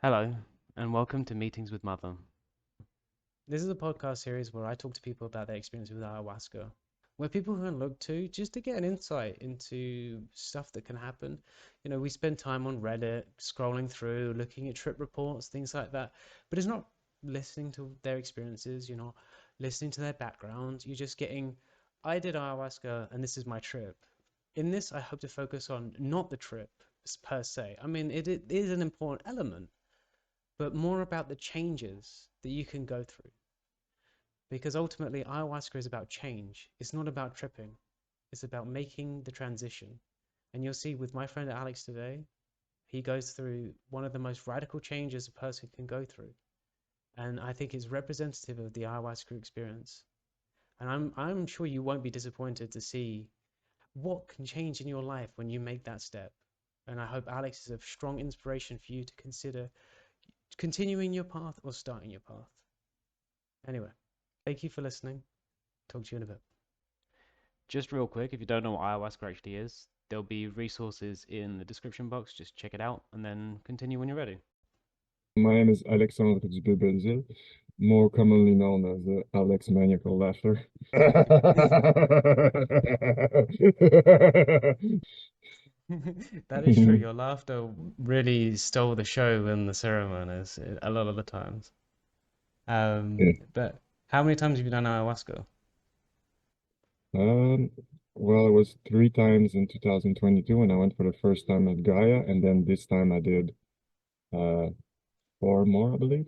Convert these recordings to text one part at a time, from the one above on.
Hello, and welcome to Meetings with Mother. This is a podcast series where I talk to people about their experience with ayahuasca, where people can look to just to get an insight into stuff that can happen. We spend time on Reddit, scrolling through, looking at trip reports, things like that, but it's not listening to their experiences, you're not listening to their background, you're just getting, I did ayahuasca and this is my trip. In this, I hope to focus on not the trip per se. I mean, it is an important element, but more about the changes that you can go through. Because ultimately, ayahuasca is about change. It's not about tripping. It's about making the transition. And you'll see with my friend Alex today, he goes through one of the most radical changes a person can go through. And I think it's representative of the ayahuasca experience. And I'm sure you won't be disappointed to see what can change in your life when you make that step. And I hope Alex is a strong inspiration for you to consider continuing your path or starting your path. Anyway, thank you for listening. Talk to you in a bit. Just real quick, if you don't know what ayahuasca actually is, there'll be resources in the description box. Just check it out and then continue when you're ready. My name is Alexandre Zbebelzil, more commonly known as Alex Maniacal Laughter. That is true. Your laughter really stole the show in the ceremonies a lot of the times. Yeah. But how many times have you done ayahuasca? Um, well, it was three times in 2022 when I went for the first time at Gaia, and then this time I did uh four more, I believe.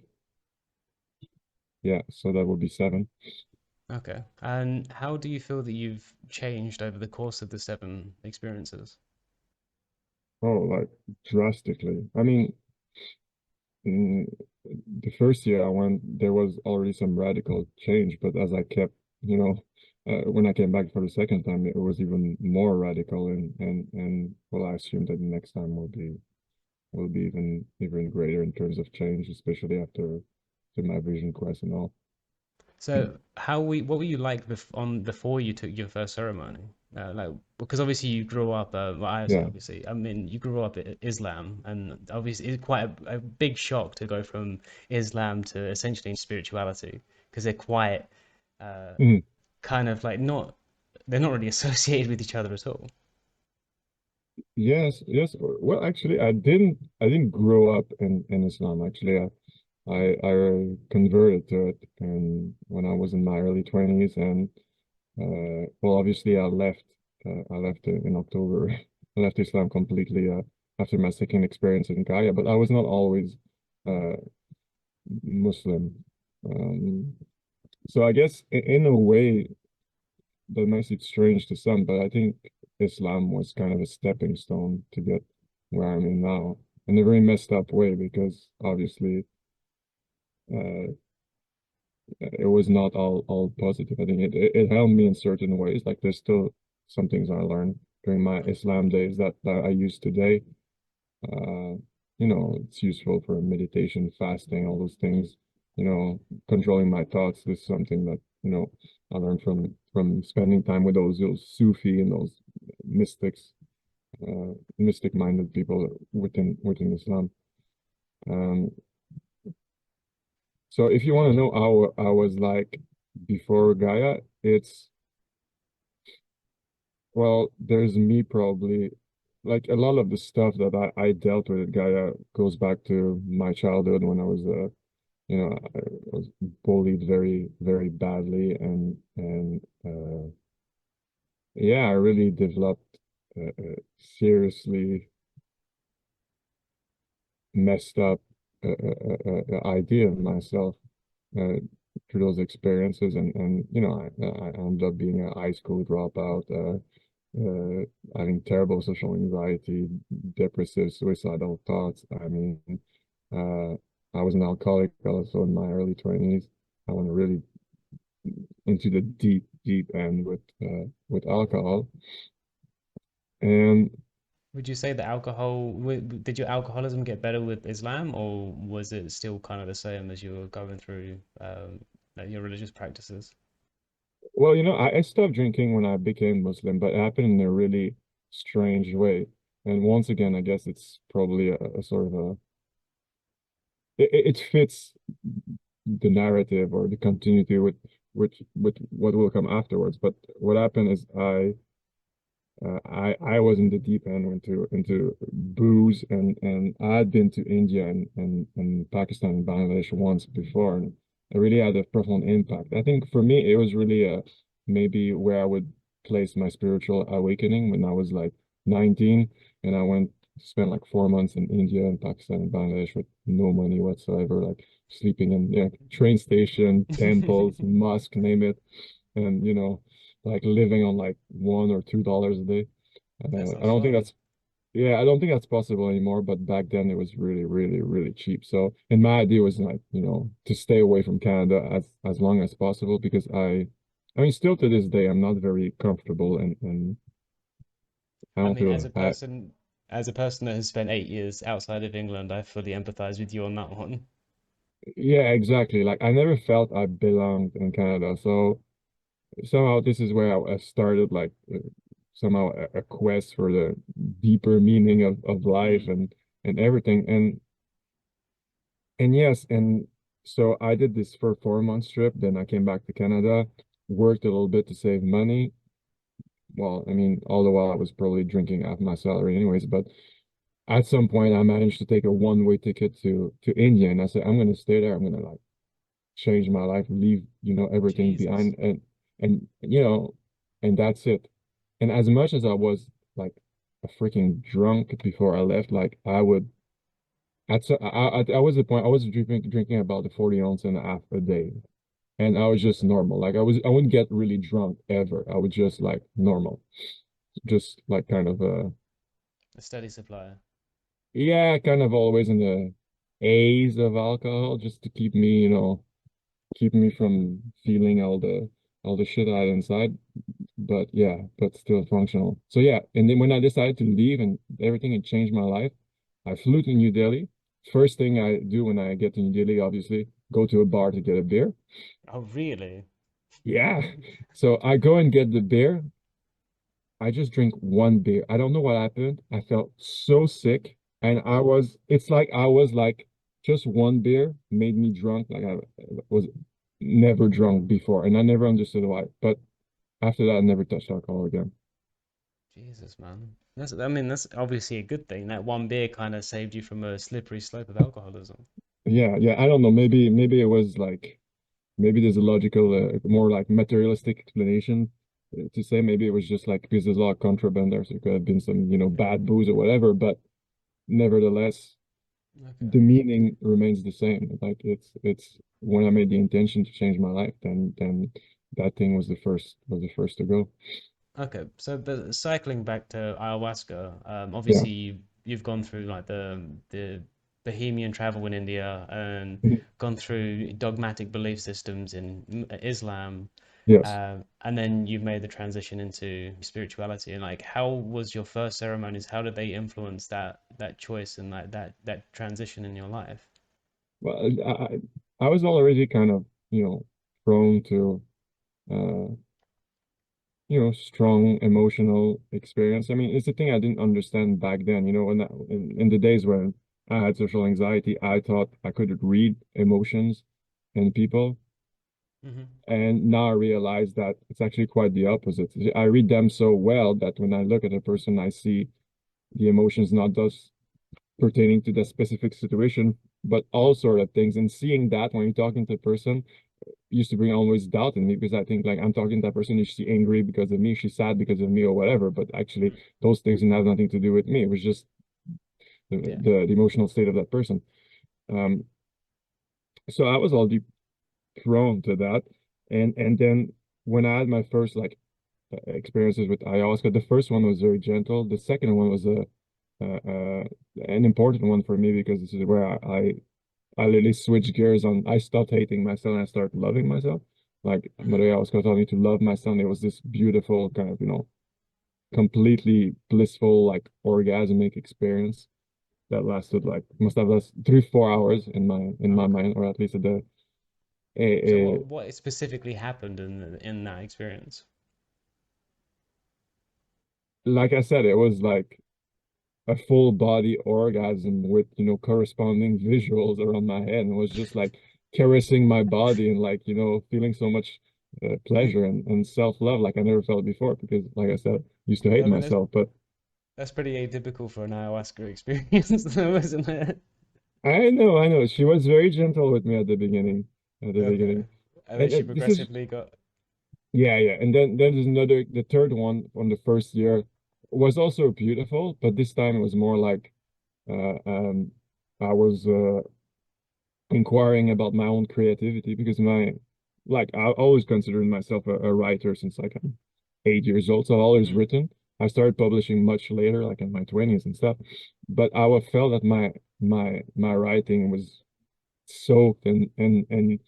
Yeah, so that would be seven. Okay. And how do you feel that you've changed over the course of the seven experiences? Oh, like drastically. I mean, mm, the first year I went, there was already some radical change, but as I kept, when I came back for the second time, it was even more radical, and well, I assume that the next time will be even greater in terms of change, especially after my vision quest and all. So what were you like before you took your first ceremony? Like because obviously you grew up, well, I say Yeah. obviously, I mean you grew up in Islam, and obviously it's quite a big shock to go from Islam to essentially spirituality because they're quite uh, Mhm. kind of like not they're not really associated with each other at all. Yes, yes. Well, actually, I didn't grow up in Islam. Actually, I converted to it, and when I was in my early 20s, and well, obviously, I left in October. I left Islam completely after my second experience in Gaia, but I was not always uh, Muslim. Um, so I guess in a way that makes it strange to some, but I think Islam was kind of a stepping stone to get where I'm in now, in a very messed up way, because obviously uh, it was not all positive. I think it helped me in certain ways. Like there's still some things I learned during my Islam days that I use today. Uh, it's useful for meditation, fasting, all those things. Controlling my thoughts. This is something that I learned from spending time with those Sufi and those mystics, mystic-minded people within Islam. Um, so if you want to know how I was like before Gaia, it's well, there's me probably like a lot of the stuff that I dealt with at Gaia goes back to my childhood when I was I was bullied very, very badly and yeah, I really developed a seriously messed up idea of myself uh, through those experiences, and I ended up being a high school dropout, having terrible social anxiety, depressive, suicidal thoughts. I mean, uh, I was an alcoholic also in my early 20s. I went really into the deep, deep end with alcohol. And Would you say that did your alcoholism get better with Islam, or was it still kind of the same as you were going through like your religious practices? well, I stopped drinking when I became Muslim, but it happened in a really strange way. And once again, I guess it's probably a sort of it fits the narrative or the continuity with what will come afterwards. But what happened is I was in the deep end into booze, and I had been to India and Pakistan and Bangladesh once before, and it really had a profound impact. I think for me it was really maybe where I would place my spiritual awakening when I was like 19, and I went to spend like 4 months in India and Pakistan and Bangladesh with no money whatsoever, like sleeping in, yeah, train station, temples, mosque, name it, and like living on like $1 or $2 a day. That I sounds don't think fun. that's Yeah, I don't think that's possible anymore. But back then it was really, really, really cheap. So, and my idea was like, to stay away from Canada as long as possible because I mean, still to this day, I'm not very comfortable, and I I don't mean, feel as a person that has spent 8 years outside of England, I fully empathize with you on that one. yeah, exactly. Like I never felt I belonged in Canada. So somehow this is where I started like somehow a quest for the deeper meaning of life Mm. and everything. And yes, and so I did this for 4 months trip. Then I came back to Canada, worked a little bit to save money. Well, I mean, all the while I was probably drinking out my salary anyways, but at some point I managed to take a one-way ticket to India, and I said, I'm gonna stay there. I'm gonna like change my life, leave, everything Jesus. behind, and and that's it. And as much as I was like a freaking drunk before I left, like I would at so I was the point I was drinking about a 40 ounce and a half a day. And I was just normal. Like I wouldn't get really drunk ever. I would just like normal. Just like kind of A steady supply. yeah, kind of always in the haze of alcohol just to keep me, keep me from feeling all the shit I had inside. But yeah, but still functional. So yeah, and then when I decided to leave and everything had changed my life, I flew to New Delhi. First thing I do when I get to New Delhi, obviously, go to a bar to get a beer. Oh, really? Yeah. So I go and get the beer. I just drink one beer. I don't know what happened. I felt so sick. And it's like I was like, just one beer made me drunk. Like I was never drunk before. And I never understood why. But after that, I never touched alcohol again. Jesus, man. I mean, that's obviously a good thing. That one beer kind of saved you from a slippery slope of alcoholism. Yeah. Yeah. I don't know. Maybe it was like, maybe there's a logical, more like materialistic explanation to say maybe it was just like because there's a lot of contraband there. So it could have been some, bad booze or whatever. But nevertheless, Okay. the meaning remains the same. Like it's when I made the intention to change my life, then that thing was the first to go. Okay, so but cycling back to ayahuasca, Yeah. obviously you've gone through like the Bohemian travel in India and Mhm. gone through dogmatic belief systems in Islam, Yes. and then you've made the transition into spirituality. And like, how was your first ceremonies? How did they influence that choice and that transition in your life? Well, I was already kind of, prone to uh, strong emotional experience. I mean, it's a thing I didn't understand back then, in the days when I had social anxiety, I thought I could read emotions in people. Hmm. And now I realize that it's actually quite the opposite. I read them so well that when I look at a person, I see the emotions not just pertaining to the specific situation, but all sort of things. And seeing that when you're talking to a person used to bring always doubt in me because I think like I'm talking to that person, is she angry because of me? She's sad because of me or whatever. But actually those things didn't have nothing to do with me. It was just Yeah. the emotional state of that person. Um, so I was already prone to that. And then when I had my first like experiences with ayahuasca. The first one was very gentle. The second one was an important one for me because this is where I literally switched gears on. I stopped hating myself and I started loving myself. Like Hmm. Maria ayahuasca taught me to love myself. It was this beautiful kind of completely blissful like orgasmic experience that lasted like must have lasted 3 4 hours in my Okay. mind, or at least at the So uh, what specifically happened in that experience? like I said, it was like a full body orgasm with, corresponding visuals around my head, and it was just like caressing my body and like, feeling so much pleasure and self-love like I never felt before because, like I said, I used to hate I mean, myself. But that's pretty atypical for an ayahuasca experience, though, isn't it? I know. She was very gentle with me at the beginning, at the beginning. Okay. And then And, she this is, progressively got. yeah, yeah. And then there's another, the third one from the first year was also beautiful, but this time it was more like, uh, um, I was inquiring about my own creativity because like I always considered myself a writer since like I'm 8 years old. So I've always Mm, written. I started publishing much later, like in my 20s and stuff. But I felt that my writing was soaked in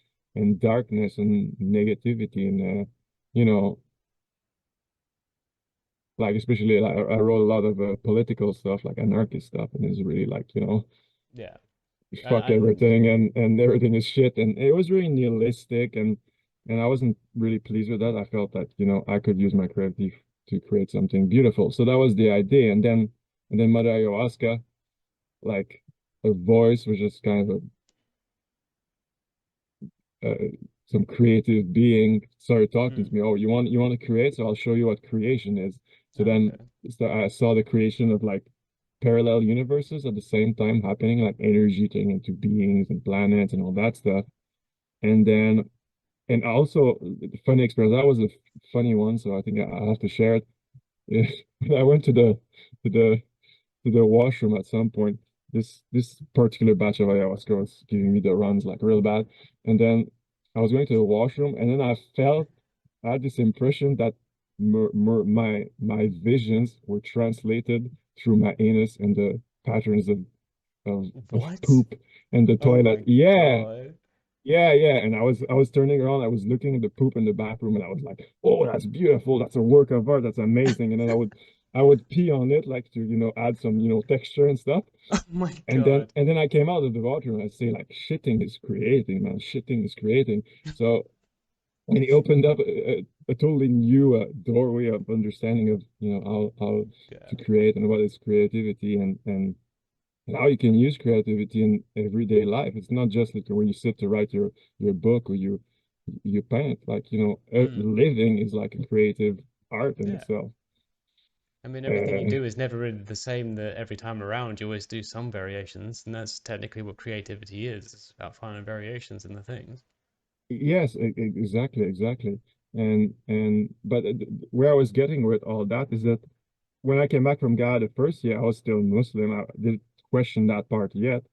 darkness and negativity and you know like especially like I wrote a lot of political stuff like anarchist stuff and it's really like yeah. fuck And everything and everything is shit and it was really nihilistic and I wasn't really pleased with that. I felt that I could use my creativity to create something beautiful, so that was the idea. And then Mother Ayahuasca, like a voice was just kind of uh, some creative being started talking to mm, me. Oh, you want to create? So I'll show you what creation is. So then okay. I saw the creation of like parallel universes at the same time happening, like energy turning into beings and planets and all that stuff. And then and also the funny experience, that was a funny one, so I think I'll have to share it. I went to the to the washroom at some point. This particular batch of ayahuasca was giving me the runs like real bad. And then I was going to the washroom, and then I had this impression that my visions were translated through my anus and the patterns of What? poop and the Oh toilet. my Yeah, God. yeah, yeah. And I was turning around, I was looking at the poop in the bathroom, and I was like, "Oh, that's beautiful. That's a work of art. That's amazing." And then I would pee on it like to, add some, texture and stuff. Oh my And then God. and then I came out of the bathroom and I say like, "Shitting is creating, man. Shitting is creating." So and he opened up a totally new doorway of understanding of, how to God. create and what is creativity and how you can use creativity in everyday life. It's not just like when you sit to write your book or you paint. Like, Mm, living is like a creative art in yeah. itself. I mean, everything you Uh, do is never really the same that every time around. You always do some variations, and that's technically what creativity is. It's about finding variations in the things. yes, exactly, exactly. And but where I was getting with all that is that when I came back from Ghana the first year, I was still Muslim. I didn't question that part yet.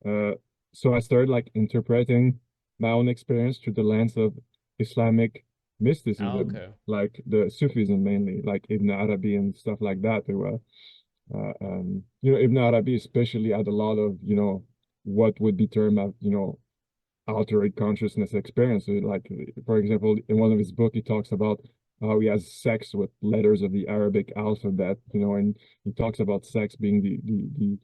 Uh, so I started like interpreting my own experience through the lens of Islamic Oh, mysticism, okay. like the Sufism mainly, like Ibn Arabi and stuff like that. They were, Ibn Arabi especially had a lot of, what would be termed as, altered consciousness experience. So, like, for example, in one of his book, he talks about how he has sex with letters of the Arabic alphabet, and he talks about sex being the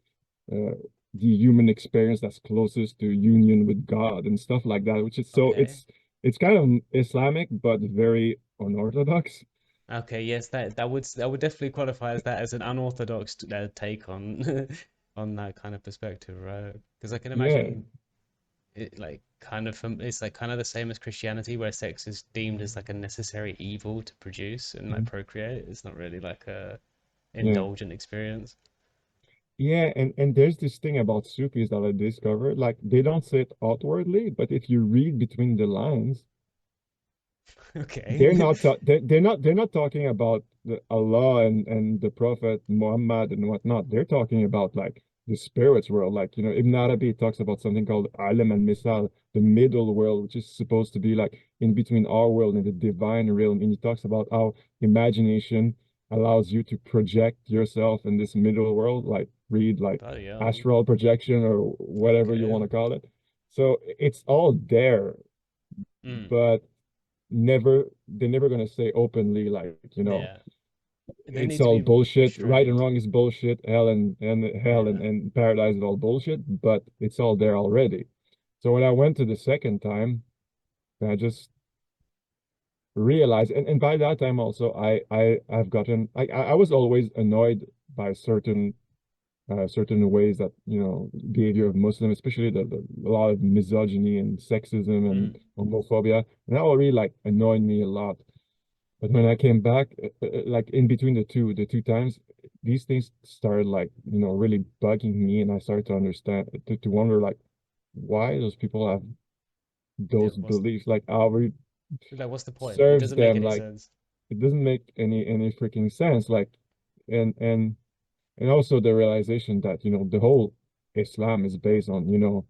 human experience that's closest to union with God and stuff like that, which is so Okay. it's kind of Islamic but very unorthodox. Okay, yes, that would definitely qualify as that as an unorthodox take on on that kind of perspective, right? Because I can Yeah, imagine it like kind of it's like kind of the same as Christianity, where sex is deemed as like a necessary evil to produce and like procreate. It's not really like a yeah. indulgent experience. Yeah, and there's this thing about Sufis that I discovered, like they don't say it outwardly, but if you read between the lines, they're Okay. not ta- they're not talking about Allah and the Prophet Muhammad and whatnot. They're talking about like the spirits world. Like, Ibn Arabi talks about something called Alam and Misal, the middle world, which is supposed to be like in between our world and the divine realm. And he talks about how imagination allows you to project yourself in this middle world, like read like Bloody hell. astral projection or whatever you want Okay. to call it. So it's all there, Mm. but they're never gonna say openly like, Yeah. They it's need to all be bullshit. Right and restrained. wrong is bullshit. Hell Yeah. and paradise is all bullshit, but it's all there already. So when I went to the second time, I just realized, and by that time also I've gotten I was always annoyed by certain certain ways that, you know, behavior of Muslim, especially a lot of misogyny and sexism and Mm. homophobia, and that all really like annoyed me a lot. But when I came back, like in between the two times, these things started like, you know, really bugging me, and I started to understand, to wonder like why those people have Yeah, those beliefs, like how it what's the point? It serves doesn't make them, any like sense. it doesn't make any freaking sense, like, and and also the realization that, you know, the whole Islam is based on, you know,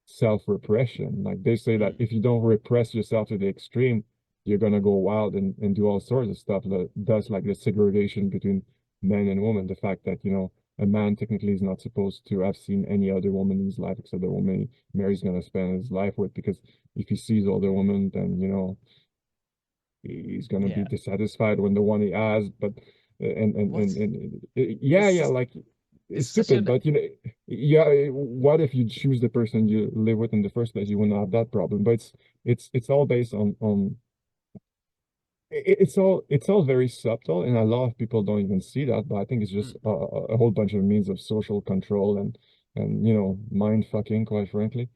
self-repression. Like they say that Mm. if you don't repress yourself to the extreme, you're gonna go wild and do all sorts of stuff. Thus, like the segregation between men and women, the fact that, you know, a man technically is not supposed to have seen any other woman in his life except the woman he marries gonna spend his life with, because if he sees other women, then, you know, he's gonna be Yeah. dissatisfied when the one he has. But What's yeah, yeah, it's like it's it's such stupid, an but you know, yeah, what if you choose the person you live with in the first place? You wouldn't have that problem. But it's all based on it's all very subtle, and a lot of people don't even see that. But I think it's just mm. a whole bunch of means of social control and you know, mind fucking, quite frankly.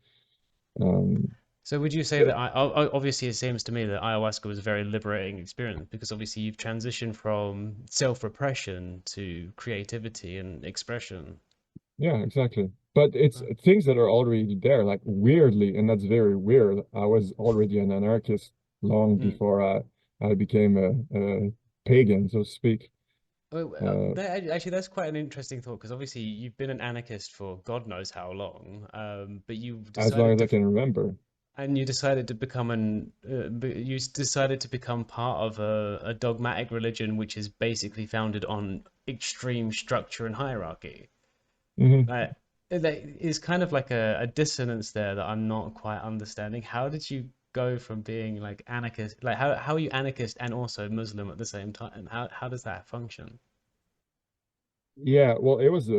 Um, So would you say that obviously it seems to me that ayahuasca was a very liberating experience because obviously you've transitioned from self-repression to creativity and expression. Yeah, exactly. But it's Uh, things that are already there, like weirdly, and that's very weird. I was already an anarchist long mm. before I became a pagan, so to speak. Oh, Uh, actually, that's quite an interesting thought because obviously you've been an anarchist for God knows how long, but you as long decided as I to, can remember. and you decided to become decided to become part of a dogmatic religion which is basically founded on extreme structure and hierarchy. Hmm. Like, like it's kind of like a dissonance there that I'm not quite understanding. How did you go from being like anarchist, like how are you anarchist and also Muslim at the same time? How does that function? Yeah, well, it was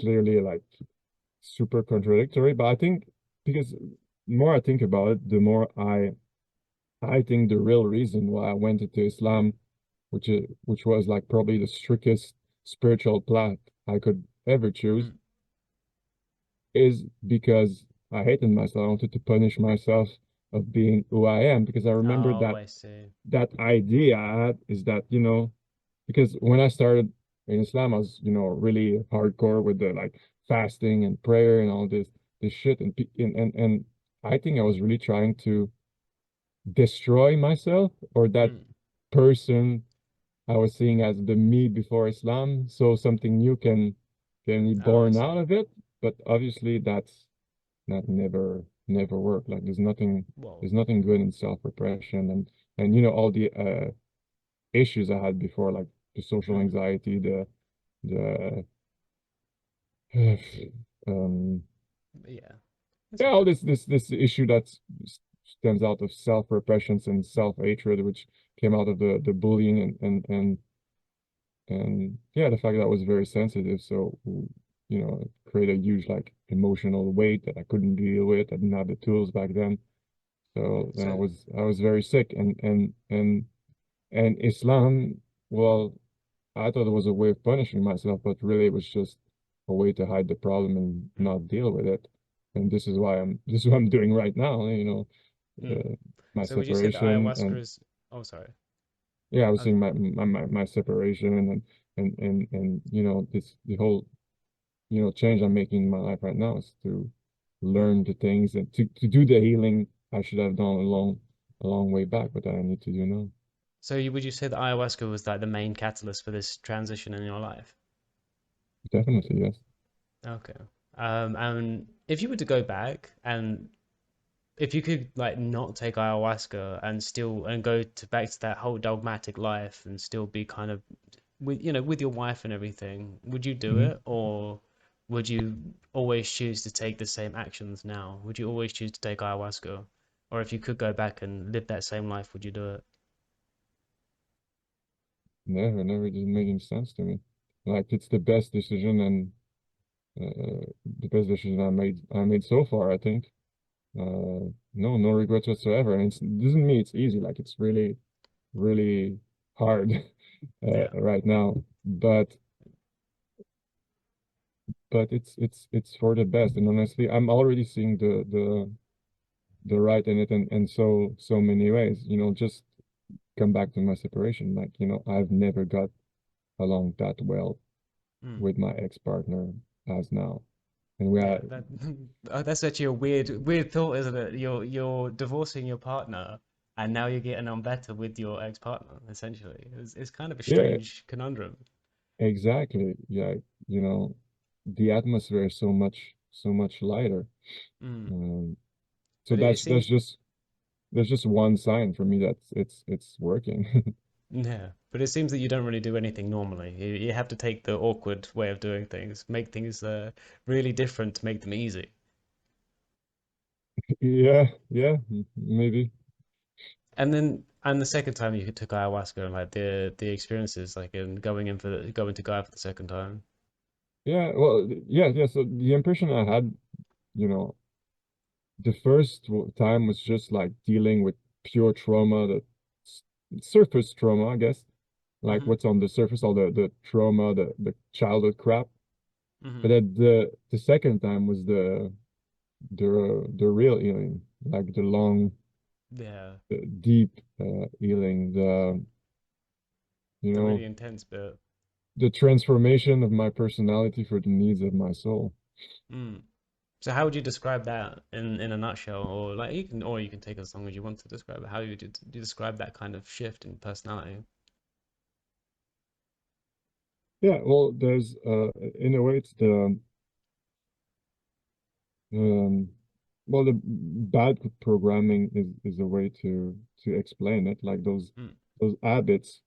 clearly like super contradictory, but I think because the more I think about it, the more I think the real reason why I went into Islam, which was like probably the strictest spiritual path I could ever choose, Mm. is because I hated myself. I wanted to punish myself of being who I am, because I remember Oh, that I see. that idea I had is that, you know, because when I started in Islam, I was, you know, really hardcore with the like fasting and prayer and all this shit, and I think I was really trying to destroy myself, or that Mm. person I was seeing as the me before Islam, so something new can be Oh, I born see. out of it. But obviously that never worked. Like Well, there's nothing good in self-repression, and you know, all the issues I had before, like the social mm. anxiety, the um Yeah, that's yeah, all okay. this issue that stems out of self-repressions and self-hatred, which came out of the bullying and yeah, the fact that I was very sensitive, so you know, it created a huge like emotional weight that I couldn't deal with. I didn't have the tools back then. So then So, I was very sick, and Islam, well, I thought it was a way of punishing myself, but really it was just a way to hide the problem and mm. not deal with it. And this is what I'm doing right now, you know, Mm. my So would you say that separation. ayahuasca And is? Oh, sorry. yeah, I was I, saying my separation and you know, this the whole, you know, change I'm making in my life right now is to mm. learn the things and to do the healing I should have done a long way back, but that I need to do now. So would you say that ayahuasca was like the main catalyst for this transition in your life? Definitely, yes. Okay. And if you were to go back and if you could like not take ayahuasca and still and go to back to that whole dogmatic life and still be kind of with with your wife and everything, would you do Hmm. it or would you always choose to take the same actions now? Would you always choose to take ayahuasca? Or if you could go back and live that same life, would you do it? Never did make any sense to me. Like it's the best decision, and the best decision I made so far, I think. No regrets whatsoever. And it doesn't mean it's easy. Like it's really hard Yeah. right now. But but it's for the best. And honestly, I'm already seeing the right in it, and so many ways. Just come back to my separation. Like, I've never got along that well Mm. with my ex-partner as now. And we are, Yeah, that that's actually a weird thought, isn't it? You're divorcing your partner, and now you're getting on better with your ex-partner, essentially. It's kind of a yeah, strange conundrum. exactly. Yeah, you know, the atmosphere is so much lighter. Mm. Um, so But there's just one sign for me that it's working. yeah, but it seems that you don't really do anything normally. You have to take the awkward way of doing things, make things really different to make them easy. Yeah, yeah, maybe. And the second time you took ayahuasca and like the experiences like in going to Gaia for the second time. Yeah, well, yeah, yeah. So the impression I had, you know, the first time was just like dealing with pure trauma, the surface trauma, I guess, like Mm-hmm. what's on the surface, all the trauma, the childhood crap. But Mm-hmm. then the second time was the real healing, like the long, Yeah, deep healing, you the know, really intense bit. the transformation of my personality for the needs of my soul. Mm. So how would you describe that in a nutshell, or like you can take as long as you want to describe it. How you describe that kind of shift in personality? Yeah, well, there's in a way it's um well, the bad programming is a way to explain it, like Mm. those habits,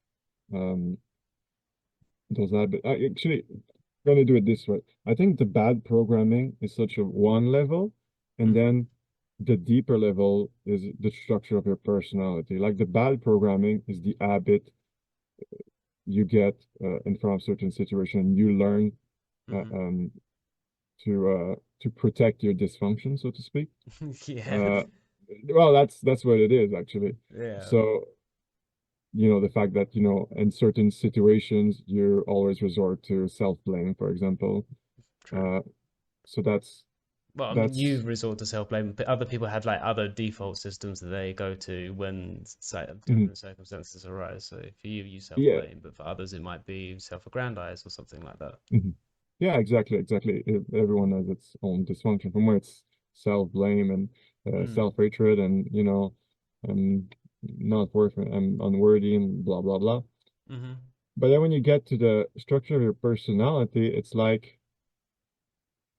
um I actually gonna do it this way. I think the bad programming is such a one level, and Mm-hmm. then the deeper level is the structure of your personality. Like the bad programming is the habit you get in front of certain situation. You learn uh, Mm-hmm. um, to protect your dysfunction, so to speak. Yeah. Uh, well, that's what it is actually. Yeah. So, the fact that, in certain situations you always resort to self-blame, for example. True. Uh, so Well, I mean, you that's resort to self-blame, but other people have like other default systems that they go to when mhm, different circumstances arise. So for you, you yeah, self-blame, but for others, it might be self-aggrandize or something like that. mhm. Yeah, exactly. Everyone has its own dysfunction, from where it's self-blame and Mm. self-hatred, and I'm not worth it, I'm unworthy, and blah blah blah. Mm-hmm. But then when you get to the structure of your personality, it's like,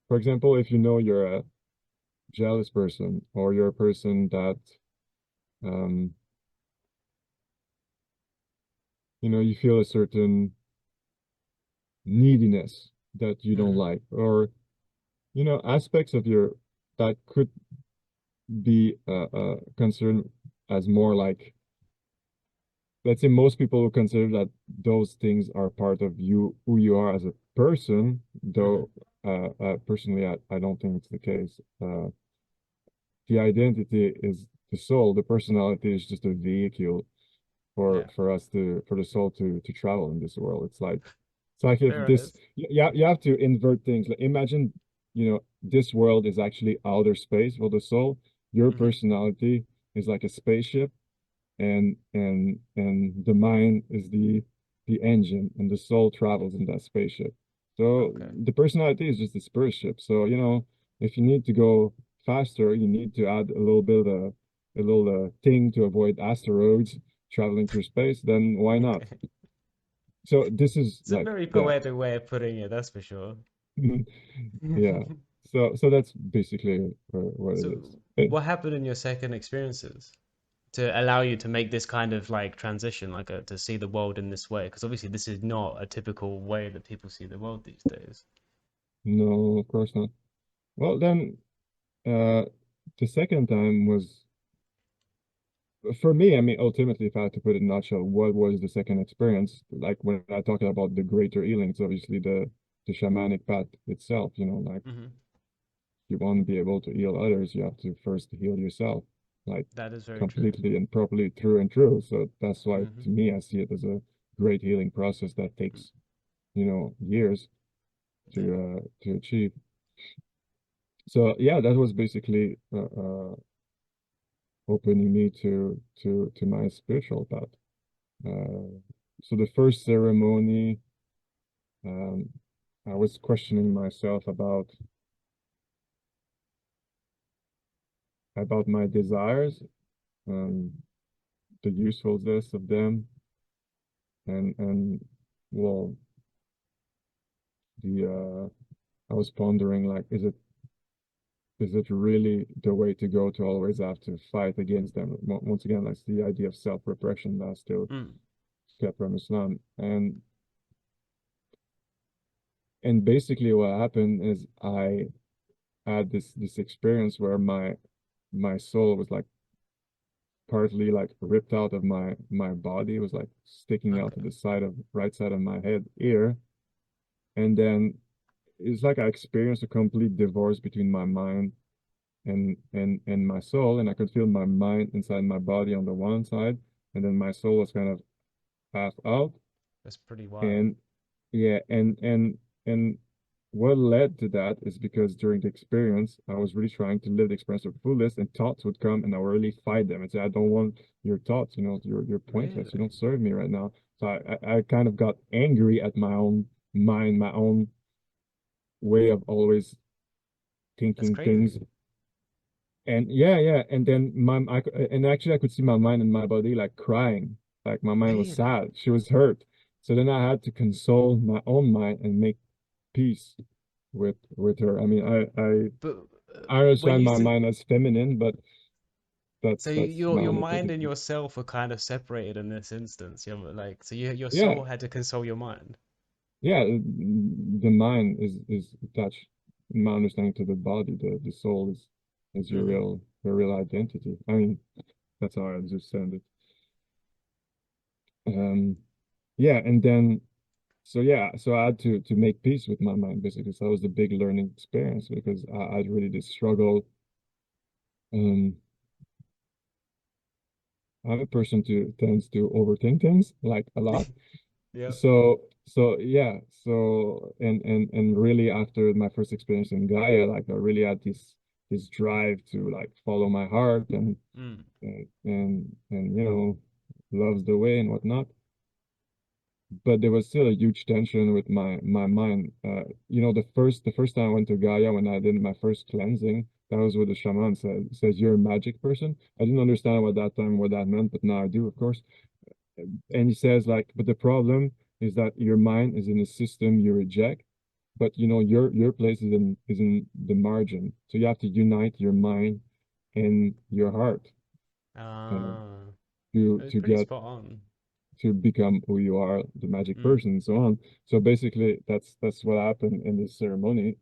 for example, if you know you're a jealous person, or you're a person that um you feel a certain neediness that you don't Mm-hmm. like, or aspects of your that could be considered as more like, let's say, most people will consider that those things are part of you, who you are as a person, Mm-hmm. though personally, I don't think it's the case. The identity is the soul. The personality is just a vehicle for Yeah. the soul to travel in this world. It's like if There it this, is. you have to invert things. Like, imagine, this world is actually outer space for the soul. Your Mm-hmm. personality is like a spaceship, and the mind is the engine, and the soul travels in that spaceship. So Okay. the personality is just the spaceship. So, if you need to go faster, you need to add a little thing to avoid asteroids traveling through space, then why not? Okay. So this is It's a like very the poetic way of putting it, that's for sure. yeah. So that's basically what it is. So, what happened in your second experiences to allow you to make this kind of like transition, like to see the world in this way? Because obviously, this is not a typical way that people see the world these days. No, of course not. Well, then, uh, the second time was, for me, I mean, ultimately, if I had to put it in a nutshell, what was the second experience? Like when I talk about the greater healing, it's obviously the shamanic path itself, like, Hmm. you want to be able to heal others, you have to first heal yourself, like, That is very true. completely and properly, through and through. So that's why, Hmm. to me, I see it as a great healing process that takes, years. to achieve. So yeah, that was basically opening me to my spiritual path. So the first ceremony, um, I was questioning myself about my desires, um, the usefulness of them, and well, the I was pondering like, is it really the way to go to always have to fight against them? Once again, that's the idea of self-repression that I still Mm. get from Islam. And basically what happened is I had this experience where my soul was like partly like ripped out of my body. It was like sticking out to Okay. the right side of my head ear. And then it's like I experienced a complete divorce between my mind and my soul, and I could feel my mind inside my body on the one side, and then my soul was kind of half out. That's pretty wild. And yeah, and what led to that is because during the experience, I was really trying to live the experience of fullest, and thoughts would come, and I would really fight them and say, "I don't want your thoughts. You know, you're pointless. You Really? don't serve me right now." So I kind of got angry at my own mind, my own way of always That's thinking things. crazy. And yeah, and then and actually I could see my mind and my body like crying, like my mind was Really? sad, she was hurt. So then I had to console my own mind and make peace with her. I mean, But I when understand you my say, mind as feminine, but so that's your my your own mind and interpretation. yourself are kind of separated in this instance. You're like, so your Yeah, soul had to console your mind. yeah, the mind is attached, in my understanding, to the body. The soul is Mm. your real identity. I mean, that's how I understand it. Yeah, and then so yeah, so I had to make peace with my mind basically. So that was the big learning experience because I'd really did struggle. Um, I'm a person who tends to overthink things like a lot. Yeah. So yeah, so and really after my first experience in Gaia, like I really had this drive to like follow my heart Mm. and you know, loves the way and whatnot. But there was still a huge tension with my mind. You know, the first time I went to Gaia when I did my first cleansing, that was with the shaman says you're a magic person. I didn't understand what that time what that meant, but now I do, of course. And he says like, but the problem is that your mind is in a system you reject, but you know your place is in the margin. So you have to unite your mind and your heart uh, Ah, it's to pretty get spot on. to become who you are, the magic Mm. person, and so on. So basically, that's what happened in this ceremony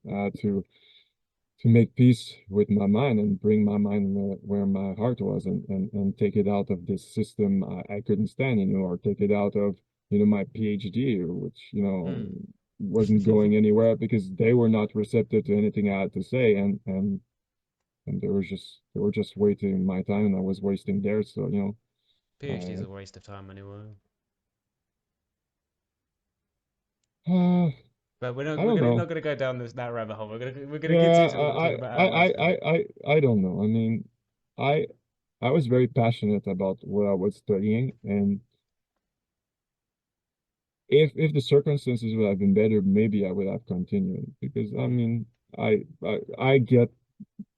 to make peace with my mind and bring my mind where my heart was, and take it out of this system I couldn't stand, you know, or take it out of you know my PhD, which you know Mm. wasn't going anywhere because they were not receptive to anything I had to say, and they were just wasting my time, and I was wasting theirs. So you PhD is know, a waste of time anyway. But I don't know. not gonna go down this that rabbit hole. We're gonna Yeah, continue talking about ayahuasca. I don't know. I mean, I I was very passionate about what I was studying, and if the circumstances would have been better, maybe I would have continued because I Mm. mean, I get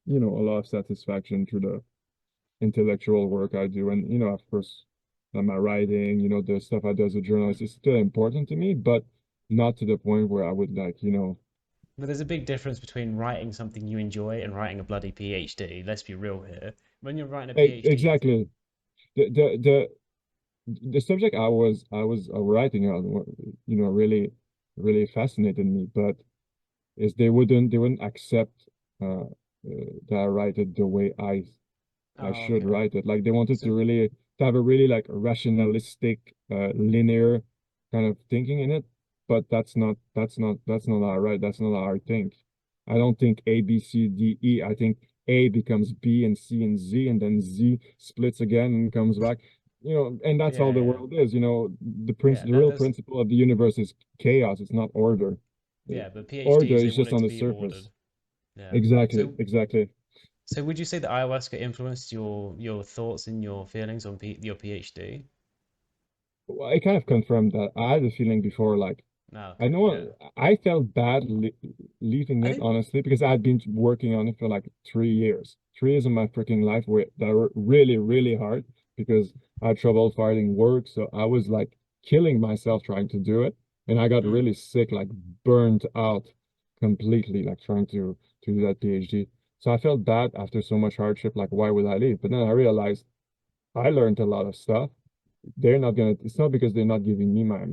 you know a lot of satisfaction through the intellectual work I do, and you know, of course, my writing, you know, the stuff I do as a journalist is still important to me, but not to the point where I would like, you know, But there's a big difference between writing something you enjoy and writing a bloody PhD. Let's be real here. When you're writing a PhD, it's exactly the subject I was writing on, you know, really fascinated me, but is they wouldn't accept that I write it the way I oh, should okay. write it. Like they wanted So to have a really like rationalistic, linear kind of thinking in it, but that's not how I write. That's not how I think. I don't think A, B, C, D, E. I think A becomes B and C and Z, and then Z splits again and comes back. You know, and that's all the yeah, world is. You know, yeah. the That real that's principle of the universe is chaos. It's not order. Yeah, but or PhDs, they it's want just it on to the be surface. ordered. Yeah. Exactly, So exactly. so would you say that ayahuasca influenced your thoughts and your feelings on your PhD? Well, I kind of confirmed that. I had a feeling before, like, No, I okay, yeah. know I felt bad leaving I it, think honestly, because I had been working on it for like 3 years. 3 years of my freaking life that were really, really hard because I had trouble finding work. So I was like killing myself trying to do it. And I got mm, really sick, like burned out completely, like trying to do that PhD. So I felt bad after so much hardship, like why would I leave? But then I realized I learned a lot of stuff. They're not gonna, it's not because they're not giving me my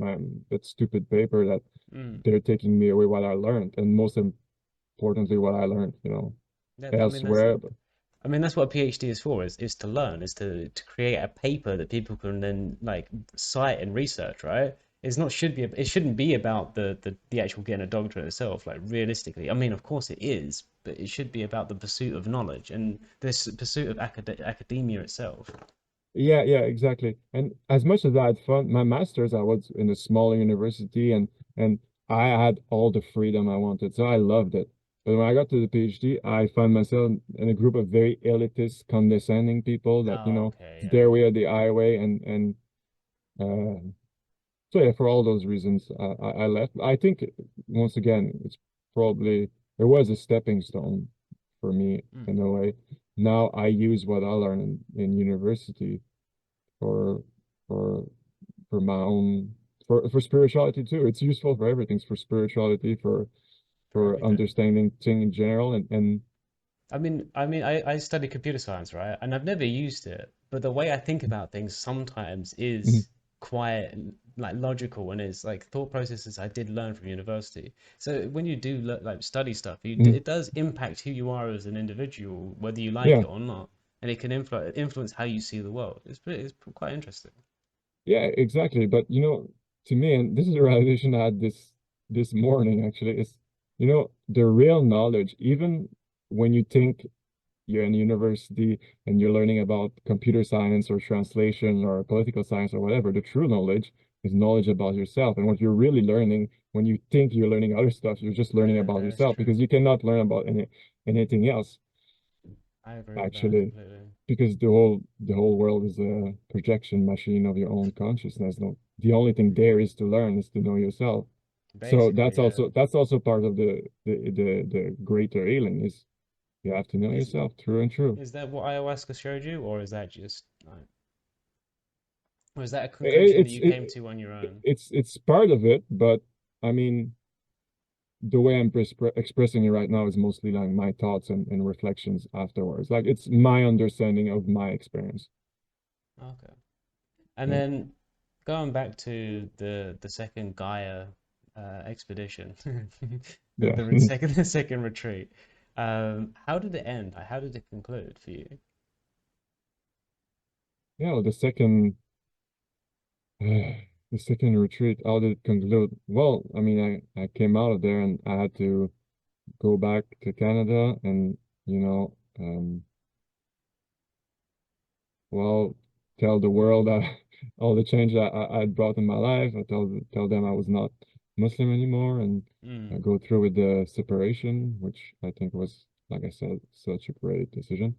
that stupid paper that mm. they're taking me away what I learned, and most importantly what I learned, That, I mean that's elsewhere. But I mean that's what a PhD is for, is to learn, is to create a paper that people can then like cite and research, right? It's not should be it shouldn't be about the actual getting a doctorate itself, like realistically. I mean, of course it is, but it should be about the pursuit of knowledge and this pursuit of academia itself. yeah, yeah, exactly. And as much as I had fun, my master's, I was in a smaller university, and I had all the freedom I wanted, so I loved it. But when I got to the PhD, I found myself in a group of very elitist, condescending people that, Oh, okay, it's yeah. their way or the highway, and uh, so yeah, for all those reasons, I left. I think once again, it's probably it was a stepping stone for me Mm, in a way. Now I use what I learned in university for for for my own for spirituality too. It's useful for everything. It's for spirituality, for for everything. understanding thing in general, and I study computer science, right? And I've never used it, but the way I think about things sometimes mhm, is quite like logical and is like thought processes I did learn from university. So when you do like study stuff, mhm. it does impact who you are as an individual, whether you like Yeah, it or not, and it can influence how you see the world. It's quite interesting. yeah, exactly. But to me, and this is a realization I had this morning actually, is the real knowledge, even when you think you're in university and you're learning about computer science or translation or political science or whatever, the true knowledge is knowledge about yourself. And what you're really learning when you think you're learning other stuff, you're just learning about That is yourself true. because you cannot learn about anything else, I agree with that actually, completely. because the whole world is a projection machine of your own consciousness. No, the only thing there is to learn is to know yourself. So Basically, that's yeah. also that's also part of the greater healing is you have to know Is yourself true and true. is that what ayahuasca showed you, or is that just like, or is that a It, conclusion that it's you it, came to on your own? it's part of it, but I mean, the way I'm expressing it right now is mostly like my thoughts and reflections afterwards. Like it's my understanding of my experience. Okay. And Yeah, then going back to the second Gaia expedition, yeah, the second retreat. How did it end? Like, how did it conclude for you? yeah. Well, the second retreat, how did it conclude? Well, I mean, I came out of there and I had to go back to Canada and you know, um, well, tell the world all the change that I'd brought in my life. I tell them I was not Muslim anymore, and I Mm. go through with the separation, which I think was, like I said, such a great decision.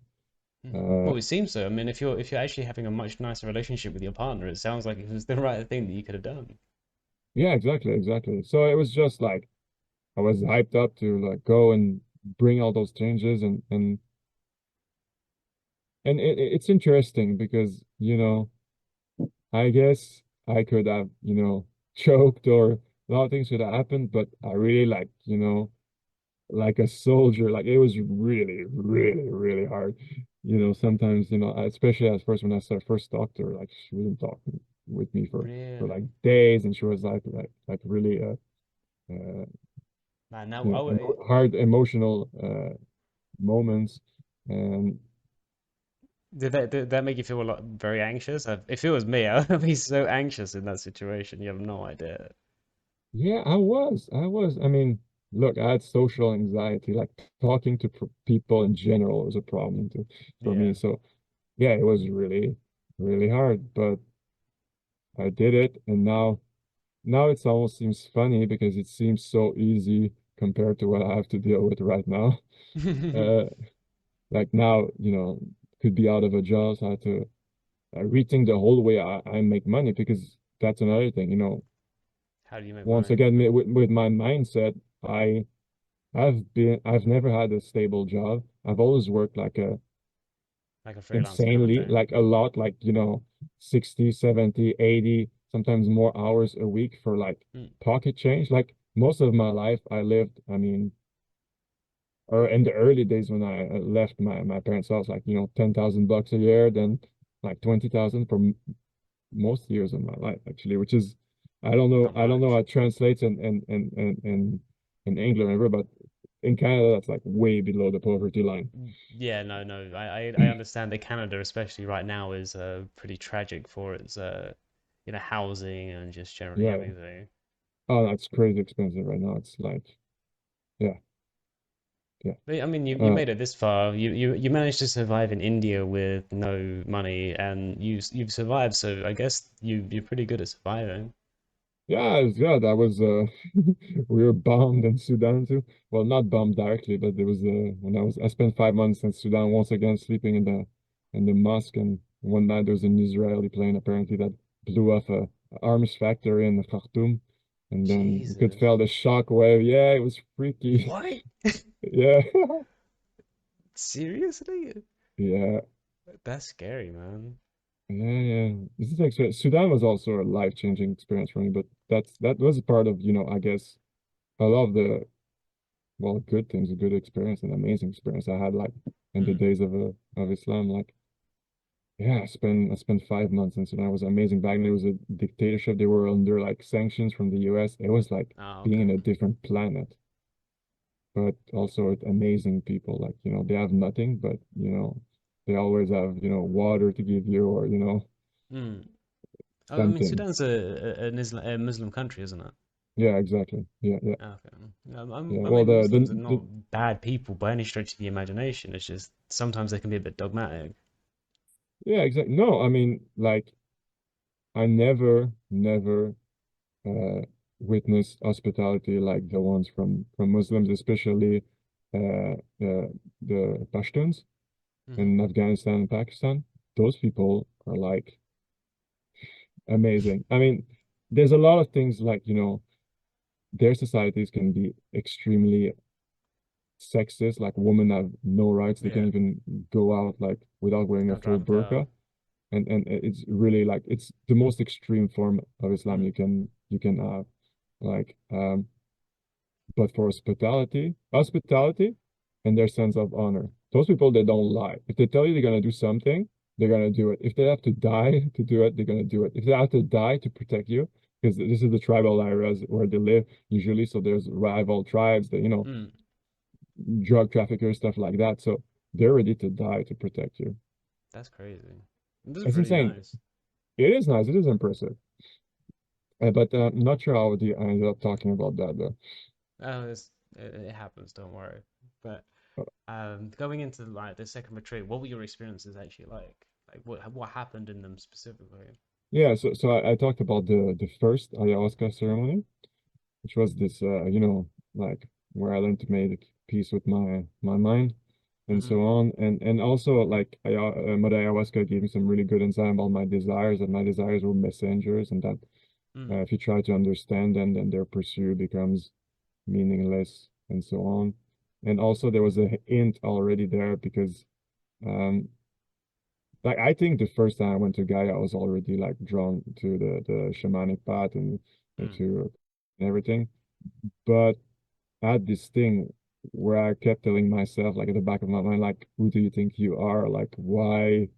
Mm. Uh, Well, it seems so. I mean, if you're actually having a much nicer relationship with your partner, it sounds like it was the right thing that you could have done. yeah, exactly, exactly. So it was just like I was hyped up to like go and bring all those changes, and it's interesting because I guess I could have choked or a lot of things could have happened, but I really like like a soldier. Like it was really, really, really hard. Sometimes, especially at first when I saw first talked to her, like she wasn't talking with me for like Really? days, and she was like really uh Man, now I would. hard emotional moments. And Did that make you feel a lot very anxious? If it was me, I would be so anxious in that situation. You have no idea. yeah, I was. I mean, look, I had social anxiety. Like talking to people in general was a problem for Yeah. me. So yeah, it was really, really hard, but I did it, and now. now it almost seems funny because it seems so easy compared to what I have to deal with right now. Uh, like now, could be out of a job, so I have to rethink the whole way I make money because that's another thing, How do you make once money? again with my mindset, I've never had a stable job. I've always worked like a Like a freelancer kind of insanely, thing. like a lot, like 60, 70, 80, sometimes more hours a week for like Mm. pocket change. Like most of my life I lived, I mean, or in the early days when I left my parents' house, like 10,000 bucks a year, then like 20,000 for most years of my life actually, which is Not I don't know how much. it translates in England ever, but in Canada that's like way below the poverty line. Yeah, no, no. I understand that Canada, especially right now, is pretty tragic for its housing and just generally Yeah. everything. Oh, that's crazy expensive right now. It's like, yeah, yeah. But I mean, you Uh, made it this far. You managed to survive in India with no money, and you've survived. So I guess you're pretty good at surviving. yeah, yeah, that was we were bombed in Sudan too. Well, not bombed directly, but there was when I spent 5 months in Sudan once again sleeping in the mosque, and one night there was an Israeli plane apparently that blew off a arms factory in Khartoum, and then you could feel Jesus. the shock wave. Yeah, it was freaky. What? Yeah. Seriously? Yeah. That's scary, man. Yeah, yeah. This is actually Sudan was also a life-changing experience for me, but that was a part of, I guess a lot of the well, good things, a good experience, an amazing experience I had like in the Mm. days of Islam. Like, yeah, I spent 5 months in Sudan. It was amazing. Back then it was a dictatorship. They were under like sanctions from the US. It was like Oh, being okay. in a different planet, but also with amazing people. Like, they have nothing, but they always have, water to give you or, Mm. Oh, I mean, something. Sudan's a Muslim country, isn't it? Yeah, exactly. Yeah, yeah. Okay. Yeah. I Well, mean, Muslims are not bad people by any stretch of the imagination. It's just sometimes they can be a bit dogmatic. yeah, exactly. No, I mean, like, I never uh, witnessed hospitality like the ones from Muslims, especially the Pashtuns Hmm. in Afghanistan and Pakistan. Those people are like amazing. I mean, there's a lot of things like, their societies can be extremely sexist, like women have no rights. They Yeah, can't even go out like without wearing a can't full drive a car. burqa. And it's really like it's the most extreme form of Islam Mm. you can have. Like but for hospitality and their sense of honor. Those people they don't lie. If they tell you they're gonna do something, they're gonna do it. If they have to die to do it, they're gonna do it. If they have to die to protect you, because this is the tribal areas where they live usually, so there's rival tribes that Mm. drug traffickers, stuff like that. So they're ready to die to protect you. That's crazy. This is It's really insane. nice. It is nice. It is impressive. But I'm not sure how I ended up talking about that though. Oh, it happens. Don't worry. But Uh, going into like the second retreat, what were your experiences actually like? Like what happened in them specifically? yeah, so I talked about the first ayahuasca ceremony, which was this like where I learned to make peace with my mind and Mm-hmm. so on. And also like Mother Ayahuasca gave me some really good insight about my desires, and my desires were messengers, and that Mm. if you try to understand them, then their pursuit becomes meaningless and so on. And also there was a hint already there because um like I think the first time I went to Gaia, I was already like drawn to the shamanic path and Mm. to everything. But I had this thing where I kept telling myself, like at the back of my mind, like, who do you think you are? Like, why,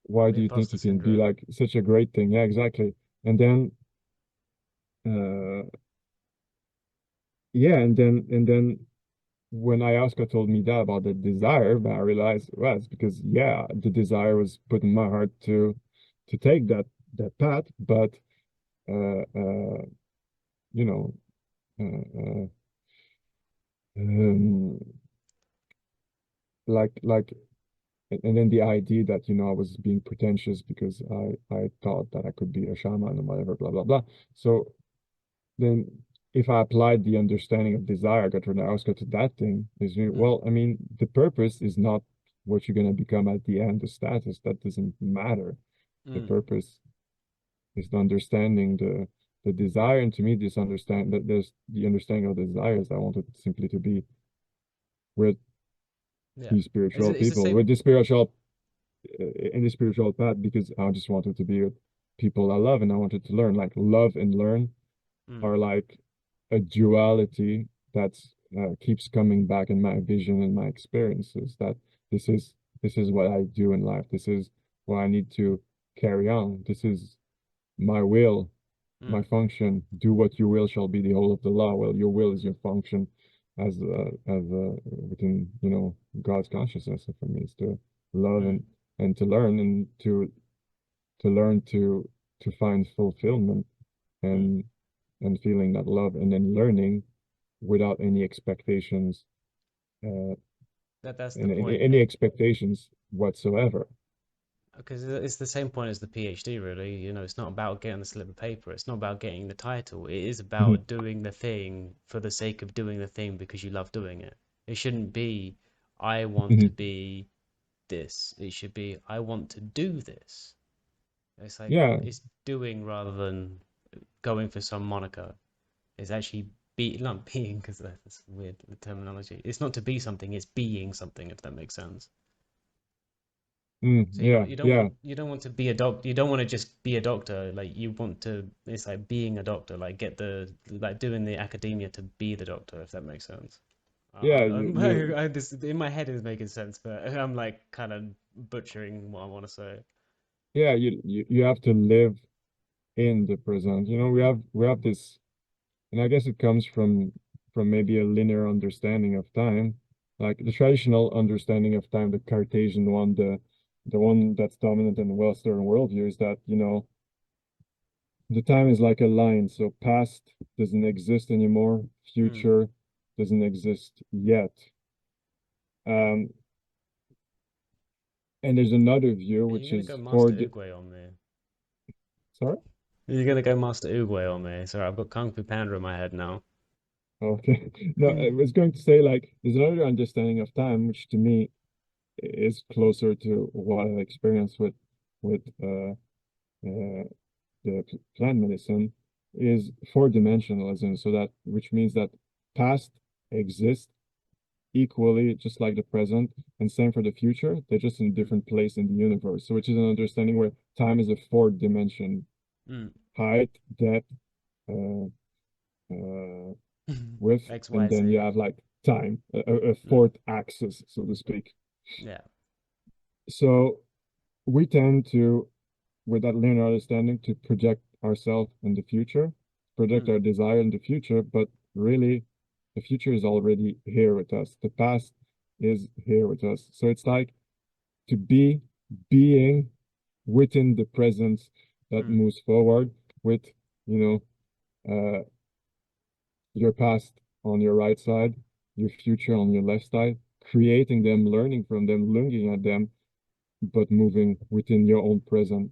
why The do you think imposter you can be syndrome. like such a great thing? Yeah, exactly. And then, uh, yeah, and then when ayahuasca told me that about the desire, but I realized, well, it's because yeah, the desire was put in my heart to take that path, but you know, uh, uh, um, like and then the idea that, I was being pretentious because I thought that I could be a shaman or whatever, blah blah blah. So then if I applied the understanding of desire, I got to ayahuasca to that thing, is Mm, well, I mean, the purpose is not what you're gonna become at the end, the status, that doesn't matter. The mm, purpose is the understanding the desire, and to me, this understand that there's the understanding of the desires. I wanted simply to be with yeah. these spiritual It's the people, same. with the spiritual in the spiritual path, because I just wanted to be with people I love and I wanted to learn. Like love and learn Mm, are like a duality that's keeps coming back in my vision and my experiences. That this is this is what I do in life. This is what I need to carry on. This is my will, my mm, function. Do what your will shall be the whole of the law. Well, your will is your function as within God's consciousness. So for me, is to love mm, and to learn and to learn to find fulfillment mm. and feeling that love, and then learning without any expectations, uh, That's the and point. any expectations whatsoever. Because it's the same point as the PhD, really. It's not about getting the slip of paper. It's not about getting the title. It is Mhm, about doing the thing for the sake of doing the thing because you love doing it. It shouldn't be, I want to mhm. be this. It should be, I want to do this. It's like, Yeah, it's doing rather than going for some moniker. It's actually not being, because that's weird terminology. It's not to be something, it's being something, if that makes sense. So yeah, yeah, you don't want to be a doctor. You don't want to just be a doctor. Like you want to. It's like being a doctor. Like get the like doing the academia to be the doctor. If that makes sense. yeah. You This in my head is making sense, but I'm like kind of butchering what I want to say. yeah, you have to live in the present. We have this, and I guess it comes from maybe a linear understanding of time, like the traditional understanding of time, the Cartesian one, the one that's dominant in the Western worldview, is that, the time is like a line. So past doesn't exist anymore, Mm. future doesn't exist yet. Um, and there's another view Are you which gonna go is for Master the, Oogway on me? sorry? You're gonna go Master Oogway on me. Sorry, I've got Kung Fu Panda in my head now. Okay. No, I was going to say, like, there's another understanding of time, which to me is closer to what I experienced with the plant medicine, is four dimensionalism. So that, which means that past exists equally, just like the present, and same for the future. They're just in a Mm. different place in the universe. So which is an understanding where time is a fourth dimension: Mm. height, depth, uh, uh, width, X Y and then you Z. have like time, a Mm. fourth axis, so to speak. Yeah. So we tend to, with that linear understanding, to project ourselves in the future, project Mm. our desire in the future, but really the future is already here with us. The past is here with us. So it's like to be being within the presence that Mm. moves forward with, you your past on your right side, your future on your left side, creating them, learning from them, looking at them, but moving within your own present.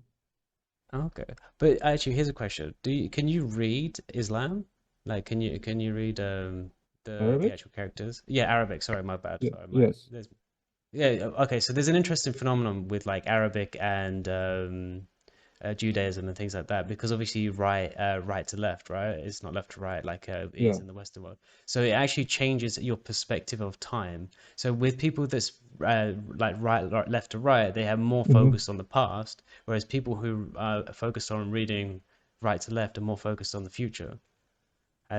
Okay. But actually, here's a question. Can you read Islam? Like, can you read the Arabic? actual characters? Yeah, Arabic. Sorry, my bad. Yeah, Sorry, my yes. there's yeah. Okay, so there's an interesting phenomenon with like Arabic and Judaism and things like that, because obviously you write right to left, right? It's not left to right like it is Yeah. in the Western world. So it actually changes your perspective of time. So with people that's like left to right, they have more Hmm. focused on the past, whereas people who are focused on reading right to left are more focused on the future.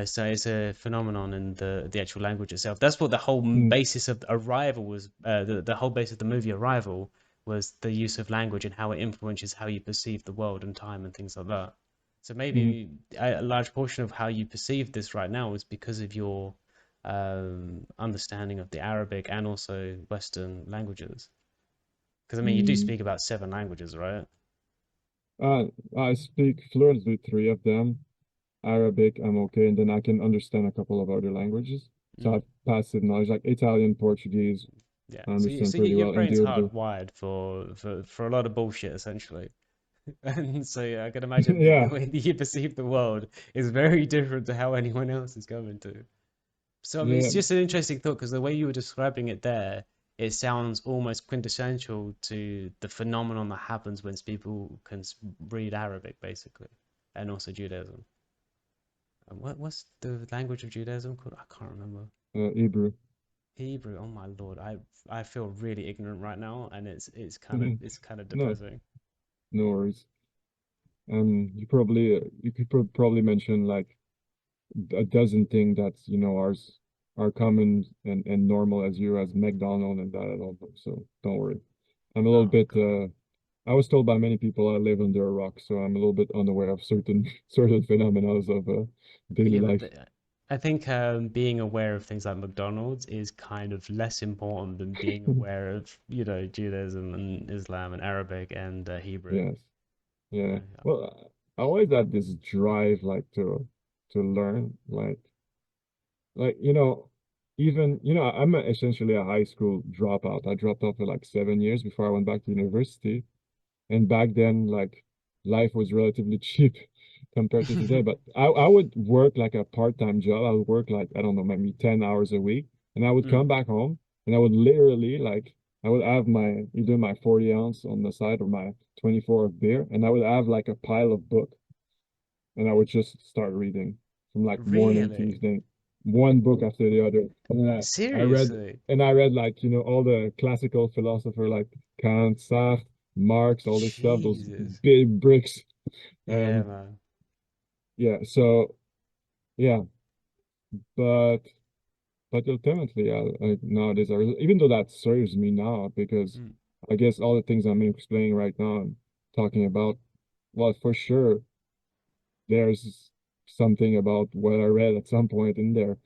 So it's a phenomenon in the actual language itself. That's what the whole Mm, basis of Arrival was. The whole base of the movie Arrival was the use of language and how it influences how you perceive the world and time and things like that. So mm, maybe a large portion of how you perceive this right now is because of your understanding of the Arabic and also Western languages. Because I mean, you do mm. speak about seven languages, right? Uh, I speak fluently three of them. Arabic, I'm okay, and then I can understand a couple of other languages. So Mm. I've passive knowledge, like Italian, Portuguese. Yeah. I So you, understand so your pretty your well. And brain's the hardwired for a lot of bullshit essentially. And so yeah, I can imagine the yeah, way that you perceive the world is very different to how anyone else is going to. So I mean, it's yeah, just an interesting thought because the way you were describing it there, it sounds almost quintessential to the phenomenon that happens when people can read Arabic, basically, and also Judaism. And what's the language of Judaism called? I can't remember. Hebrew. Hebrew. Oh my Lord, I feel really ignorant right now, and it's kind of No, depressing. no worries. You could probably mention like a dozen things that's ours are common and normal as you as McDonald and that I don't know. So don't worry. I'm a little Oh bit God. I was told by many people I live under a rock, so I'm a little bit unaware of certain certain phenomena of daily Yeah, but life. I think being aware of things like McDonald's is kind of less important than being aware of, Judaism and Islam and Arabic and Hebrew. Yes. Yeah. Yeah. Well, I always had this drive like to learn like even I'm essentially a high school dropout. I dropped out for like 7 years before I went back to university. And back then, like life was relatively cheap compared to today. But I would work like a part-time job. I would work like, I don't know, maybe 10 hours a week. And I would come Mm, back home and I would literally like I would have my either my 40 ounce on the side or my 24 of beer, and I would have like a pile of book and I would just start reading from like morning to really? evening, one book after the other. And then Seriously? I read like, all the classical philosopher like Kant, Sartre, Marx, all this stuff, those Jesus. big bricks. Yeah, And man. yeah, so yeah, but ultimately, nowadays, even though that serves me now, because Mm, I guess all the things I'm explaining right now and talking about, well, for sure, there's something about what I read at some point in there.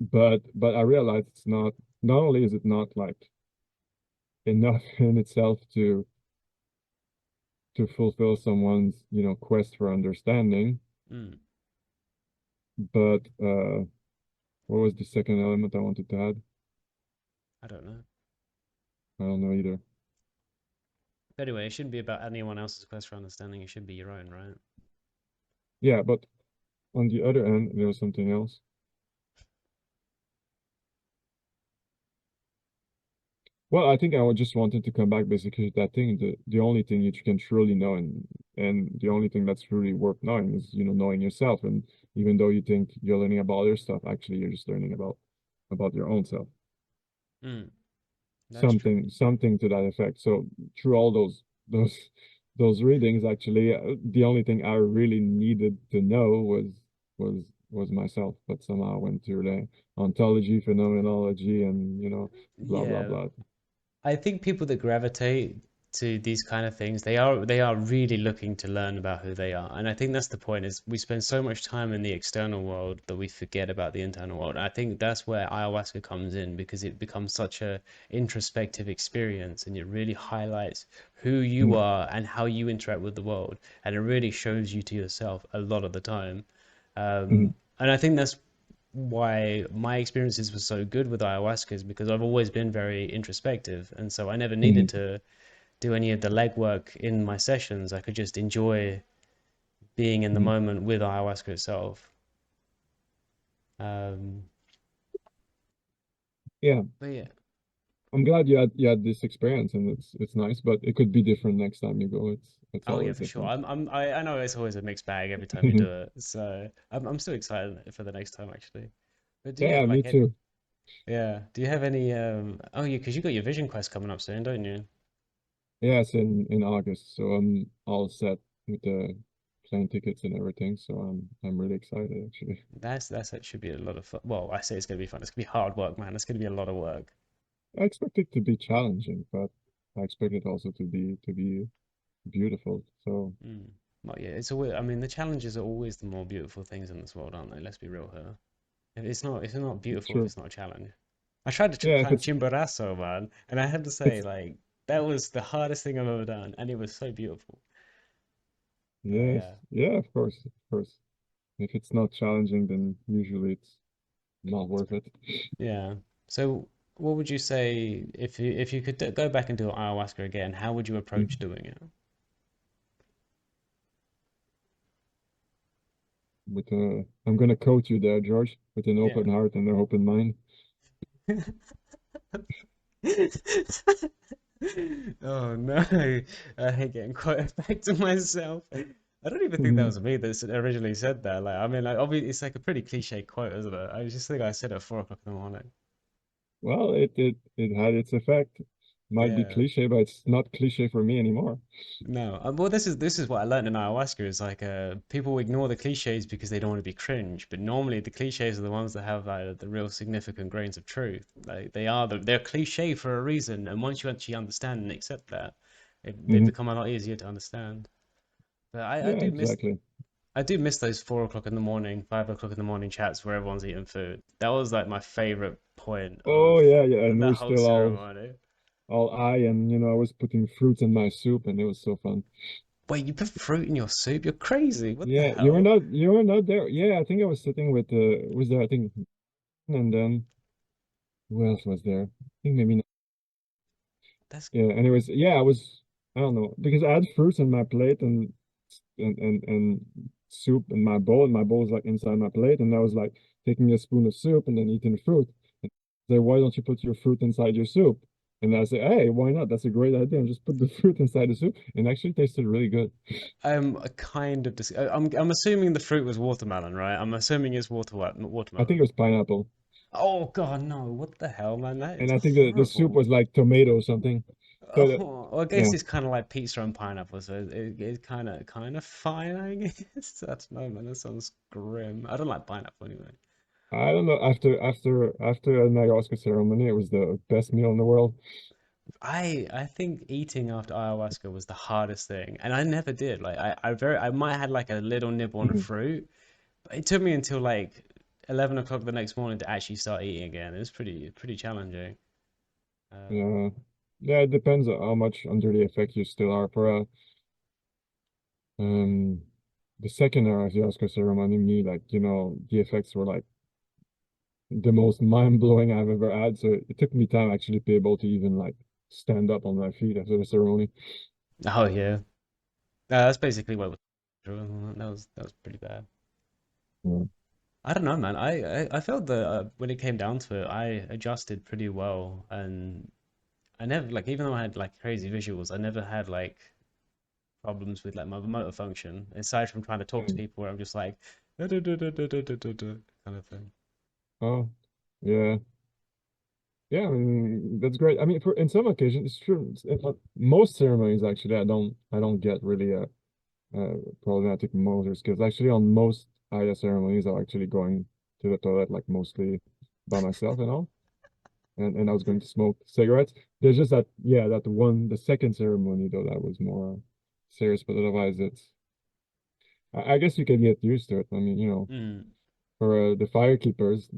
But I realized it's not only is it not like enough in itself to fulfill someone's, quest for understanding, mm, but what was the second element I wanted to add? I don't know. I don't know either. But anyway, it shouldn't be about anyone else's quest for understanding. It should be your own, right? Yeah, but on the other end, there was something else. Well, I think I would just wanted to come back basically to that thing. The only thing that you can truly know and the only thing that's truly worth knowing is, knowing yourself. And even though you think you're learning about other stuff, actually you're just learning about your own self. Mm, that's true. Something to that effect. So through all those those readings, actually, the only thing I really needed to know was myself. But somehow I went through the ontology, phenomenology, and blah blah Yeah, blah. I think people that gravitate to these kind of things, they are really looking to learn about who they are. And I think that's the point is we spend so much time in the external world that we forget about the internal world. I think that's where ayahuasca comes in because it becomes such a introspective experience and it really highlights who you Mm, are and how you interact with the world. And it really shows you to yourself a lot of the time. mm, And I think that's why my experiences were so good with ayahuasca is because I've always been very introspective, and so I never needed mm. to do any of the legwork in my sessions. I could just enjoy being in the Mm. moment with ayahuasca itself. Um, Yeah, but yeah, I'm glad you had this experience, and it's nice, but it could be different next time you go. It's oh yeah, always for sure. different. I know it's always a mixed bag every time you do it, so I'm still excited for the next time actually. But do you Yeah, have me like any, too. yeah? Do you have any Oh yeah, because you got your Vision Quest coming up soon, don't you? Yeah, it's in August, so I'm all set with the plane tickets and everything. So I'm really excited actually. That should be a lot of fun. Well, I say it's gonna be fun. It's gonna be hard work, man. It's gonna be a lot of work. I expect it to be challenging, but I expect it also to be beautiful. So Mm. Well, yeah, it's always. I mean, the challenges are always the more beautiful things in this world, aren't they? Let's be real here. It's not beautiful if true. it's not a challenge. I tried to Yeah, if climb it's Chimborazo, man, and I had to say, it's like, that was the hardest thing I've ever done, and it was so beautiful. yes, Yeah, yeah, of course, of course. If it's not challenging, then usually it's not worth it. yeah. So, what would you say if you could go back and do ayahuasca again, how would you approach doing With I'm gonna quote you there, George, with an it? open heart and an open mind. Yeah. Oh no, I hate getting quoted back to myself. I don't even think that Mhm. was me that originally said that. Like, I mean, like, obviously, it's like a pretty cliche quote, isn't it? I just think I said it at 4 o'clock in the morning. Well, it had its effect. Might be Yeah. cliche, but it's not cliche for me anymore. No. Well, this is what I learned in ayahuasca is like people ignore the cliches because they don't want to be cringe, but normally the cliches are the ones that have like the real significant grains of truth. Like they're cliche for a reason, and once you actually understand and accept that, they Hmm. become a lot easier to understand. But I Yeah, do miss exactly. I do miss those 4 o'clock in the morning, 5 o'clock in the morning chats where everyone's eating food. That was like my favorite point Oh of yeah, yeah, and that we're whole still ceremony. all I and I was putting fruits in my soup and it was so fun. Wait, you put fruit in your soup? You're crazy. What the Yeah, hell? you were not there. Yeah, I think I was sitting with was there I think, and then who else was there? I think maybe not. That's Yeah, anyways, yeah, I don't know because I had fruits in my plate and soup in my bowl, and my bowl was like inside my plate, and I was like taking a spoon of soup and then eating fruit. And they say, why don't you put your fruit inside your soup? And I say, hey, why not? That's a great idea. And just put the fruit inside the soup, and actually tasted really good. a kind of I'm assuming the fruit was watermelon, right? I'm assuming it's I think it watermelon. was pineapple, Oh God, no! What the hell, man? That is and I think the soup horrible. was like tomato or something. So Oh, well, I guess yeah, it's kind of like pizza and pineapple, so it's kind of fine, I guess. I don't know, man. That sounds grim. I don't like pineapple anyway. I don't know. After an ayahuasca ceremony, it was the best meal in the world. I think eating after ayahuasca was the hardest thing, and I never did. Like I might have had like a little nibble on a Mhm. fruit, but it took me until like 11 o'clock the next morning to actually start eating again. It was pretty challenging. Um, Yeah, yeah. It depends on how much under the effect you still are. For um the second ayahuasca ceremony, me like the effects were like the most mind-blowing I've ever had. So it took me time actually to be able to even like stand up on my feet after the ceremony. oh yeah, that's basically what it was. That was pretty bad. Yeah. I don't know, man. I felt that when it came down to it, I adjusted pretty well, and I never like even though I had like crazy visuals, I never had like problems with like my motor function aside from trying to talk to Mm. people where I'm just like kind of thing. Oh, yeah. Yeah, I mean that's great. I mean, for in some occasions, it's true. Most ceremonies actually, I don't get really problematic motors because actually on most Aya ceremonies, I'm actually going to the toilet like mostly by myself and all, and I was going to smoke cigarettes. There's just that yeah, the second ceremony though that was more serious, but otherwise I guess you can get used to it. I mean, Mm. for the firekeepers,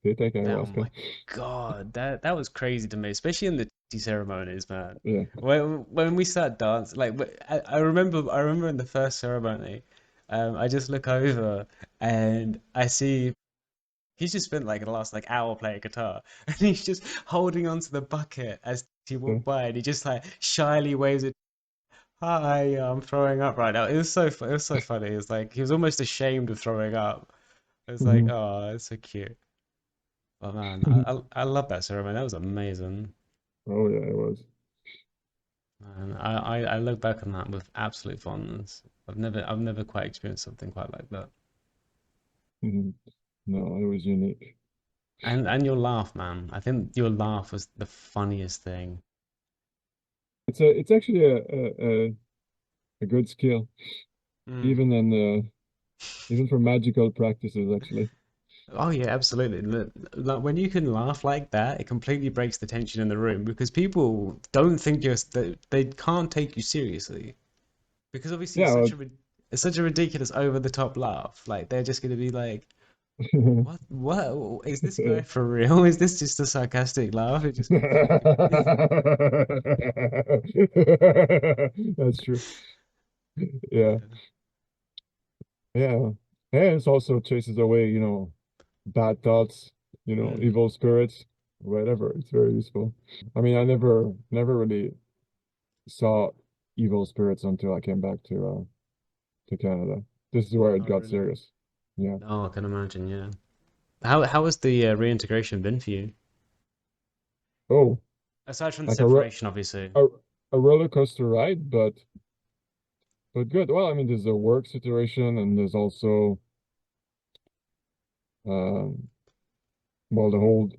they take Oh ayahuasca. my God, that was crazy to me, especially in the tea ceremonies, man. Yeah. When we start dancing, like I remember in the first ceremony, I just look over and I see he's just spent like the last like hour playing guitar, and he's just holding onto the bucket as he Yeah. walked by, and he just like shyly waves it. Hi, yeah, I'm throwing up right now. It was so funny. It's like he was almost ashamed of throwing up. It's like, Hmm. oh, it's so cute. Oh man, I love that ceremony. That was amazing. Oh yeah, it was. And I look back on that with absolute fondness. I've never quite experienced something quite like that. Mhm. No, it was unique. And your laugh, man. I think your laugh was the funniest thing. It's actually a good skill, Mm. even in even for magical practices actually. Oh yeah, absolutely. Like when you can laugh like that, it completely breaks the tension in the room because people don't think they can't take you seriously because obviously Yeah, it's such a ridiculous over the top laugh. Like they're just gonna be like, what is this guy for real? Is this just a sarcastic laugh? It just completely that's true. Yeah, yeah. yeah, and it also chases away, bad thoughts, Mm. evil spirits. whatever. It's very useful. I mean, I never really saw evil spirits until I came back to Canada. This is where it Oh, got really? serious. Yeah. Oh, I can imagine, yeah. How has the reintegration been for you? Oh, Aside from the like separation, obviously. a, a roller coaster ride, but good. Well, I mean, there's a work situation, and there's also um, well, the whole,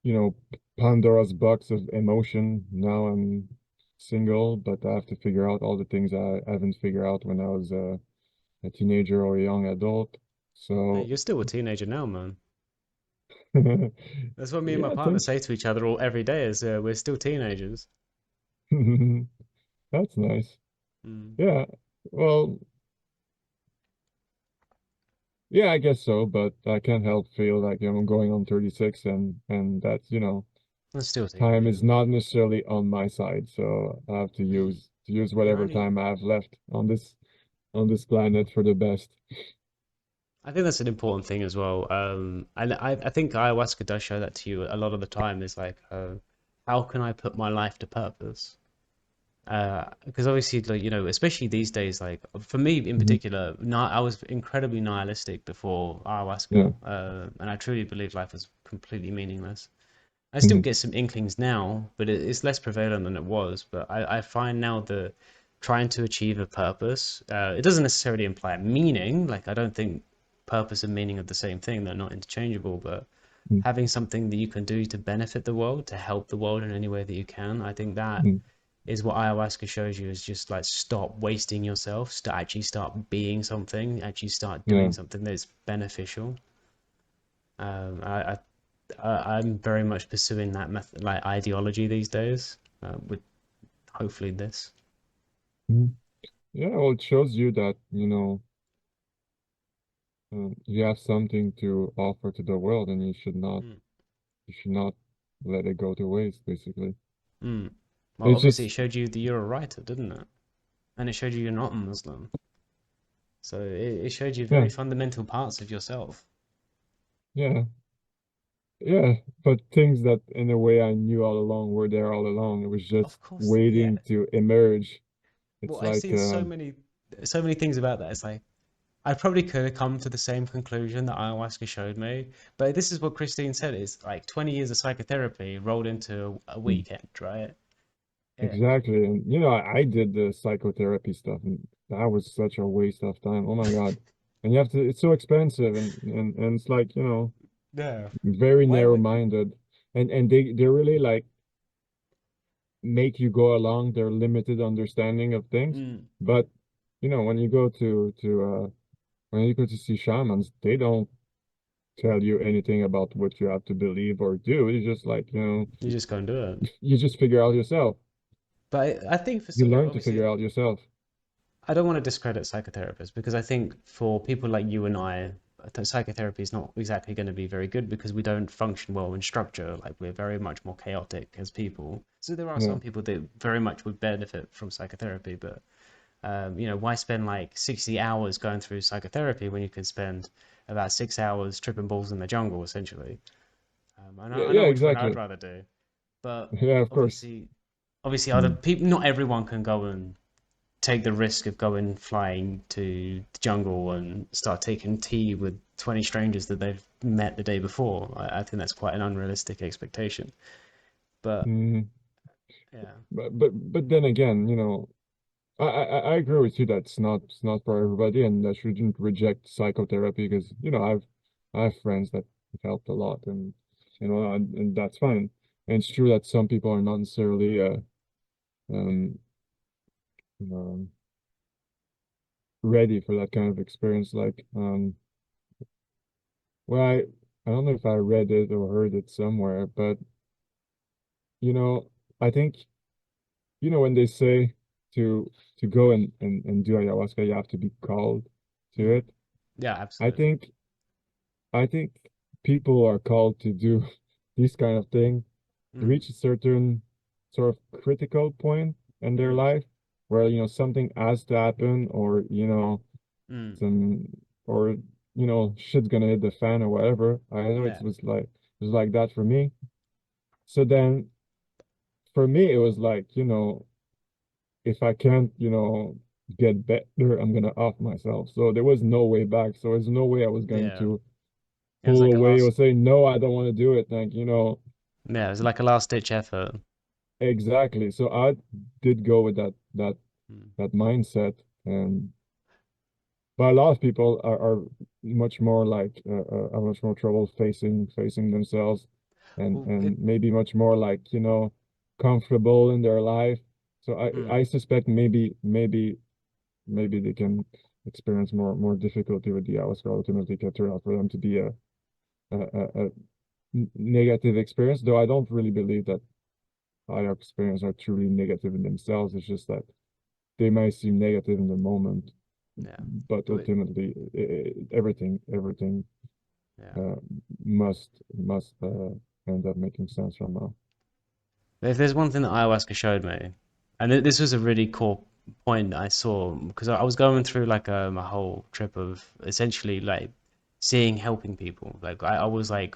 you know, Pandora's box of emotion. Now I'm single, but I have to figure out all the things I haven't figured out when I was a teenager or a young adult. Hey, So, you're still a teenager now, man. That's what me and my yeah, I partner think say to each other all every day is we're still teenagers. that's nice. Mm. Yeah. Well, yeah, I guess so, but I can't help feel like I'm going on 36 and that's, I'm still a time teenager. is not necessarily on my side, so I have to Mm. use You're whatever only. time I have left on this planet for the best. I think that's an important thing as well. And I think ayahuasca does show that to you a lot of the time. Is like, how can I put my life to purpose? Because obviously, like, especially these days, like for me in Hmm. particular, I was incredibly nihilistic before ayahuasca, Yeah. and I truly believe life was completely meaningless. I still Hmm. get some inklings now, but it's less prevalent than it was. But I find now that trying to achieve a purpose, it doesn't necessarily imply meaning. Like, I don't think purpose and meaning are the same thing, they're not interchangeable. But having something that you can do to benefit the world, to help the world in any way that you can, I think that Hmm. is what ayahuasca shows you is just like stop wasting yourself, actually start being something, actually start Yeah. doing something that's beneficial. Um, I, I I'm very much pursuing that method, like ideology these days, with hopefully this. Mhm. Yeah, well, it shows you that, you have something to offer to the world and Mm. you should not let it go to waste, basically. Mm. Well, It's obviously, it just, showed you that you're a writer, didn't it? And it showed you you're not a Muslim. So it showed you yeah, very fundamental parts of yourself. yeah, yeah, but things that in a way I knew all along were there all along. It was just Of course, yeah. waiting to emerge. Well, It's I've like, seen so many things about that. It's like I probably could have come to the same conclusion that ayahuasca showed me, but this is what Christine said: is like 20 years of psychotherapy rolled into a weekend, right? Yeah. exactly. And I did the psychotherapy stuff, and that was such a waste of time. Oh my God. And you have to, it's so expensive, and it's like, Yeah. very Why would? narrow-minded. And they really like make you go along their limited understanding of things. Mm. But when you go when you go to see shamans, they don't tell you anything about what you have to believe or do. It's just like, You just go and do it. you just figure out yourself. But I think You learn to figure obviously, out yourself. I don't want to discredit psychotherapists because I think for people like you and I, psychotherapy is not exactly going to be very good because we don't function well in structure. Like we're very much more chaotic as people. So there are Yeah. some people that very much would benefit from psychotherapy, but why spend like 60 hours going through psychotherapy when you can spend about 6 hours tripping balls in the jungle, essentially? Yeah, I yeah, know which one I'd exactly. rather do, but Yeah, of course. obviously, other Mm. people, not everyone can go and take the risk of going flying to the jungle and start taking tea with 20 strangers that they've met the day before. I think that's quite an unrealistic expectation. But Mm. yeah, But then again, I agree with you that it's not for everybody, and I shouldn't reject psychotherapy because I have friends that have helped a lot, and that's fine. And it's true that some people are not necessarily um, um ready for that kind of experience. Like well, I don't know if I read it or heard it somewhere, but you know I think when they say to go and do ayahuasca, you have to be called to mm, it. yeah, I absolutely. think I think people are called to do this kind of thing to Mm, reach a certain sort of critical point in their mm, life where, something has to happen or, mm, some or shit's gonna hit the fan or whatever. I know yeah. it was like that for me. So then for me, it was like, if I can't, get better, I'm gonna off myself. So there was no way back. So there's no way I was going Yeah. to It was pull like a away or last, say, no, I don't want to do it. Like, yeah, it was like a last ditch effort. exactly. So I did go with Mm. that mindset. And but a lot of people are much more like have much more trouble facing themselves, and Well, and maybe much more like comfortable in their life. So I mm, suspect maybe they can experience more difficulty with the ayahuasca. Ultimately can turn out for them to be a negative experience. Though I don't really believe that ayahuasca experience are truly negative in themselves. It's just that they might seem negative in the moment, yeah. but But ultimately everything yeah. uh, must end up making sense somehow. If there's one thing that ayahuasca showed me, and this was a really cool point I saw because I was going through like a whole trip of essentially like seeing helping people. Like I was like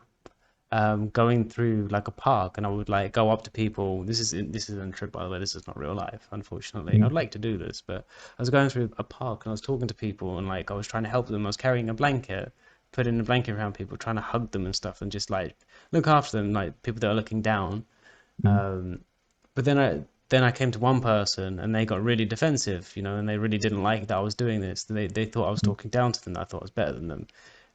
going through like a park and I would like go up to people. This is a trip by the way. This is not real life, unfortunately. Mm, I'd like to do this, but I was going through a park and I was talking to people and like I was trying to help them. I was carrying a blanket, putting a blanket around people, trying to hug them and stuff, and just like look after them, like people that are looking down. mm, Um, but then I came to one person and they got really defensive, and they really didn't like that I was doing this. They thought I was mm, talking down to them, that I thought I was better than them.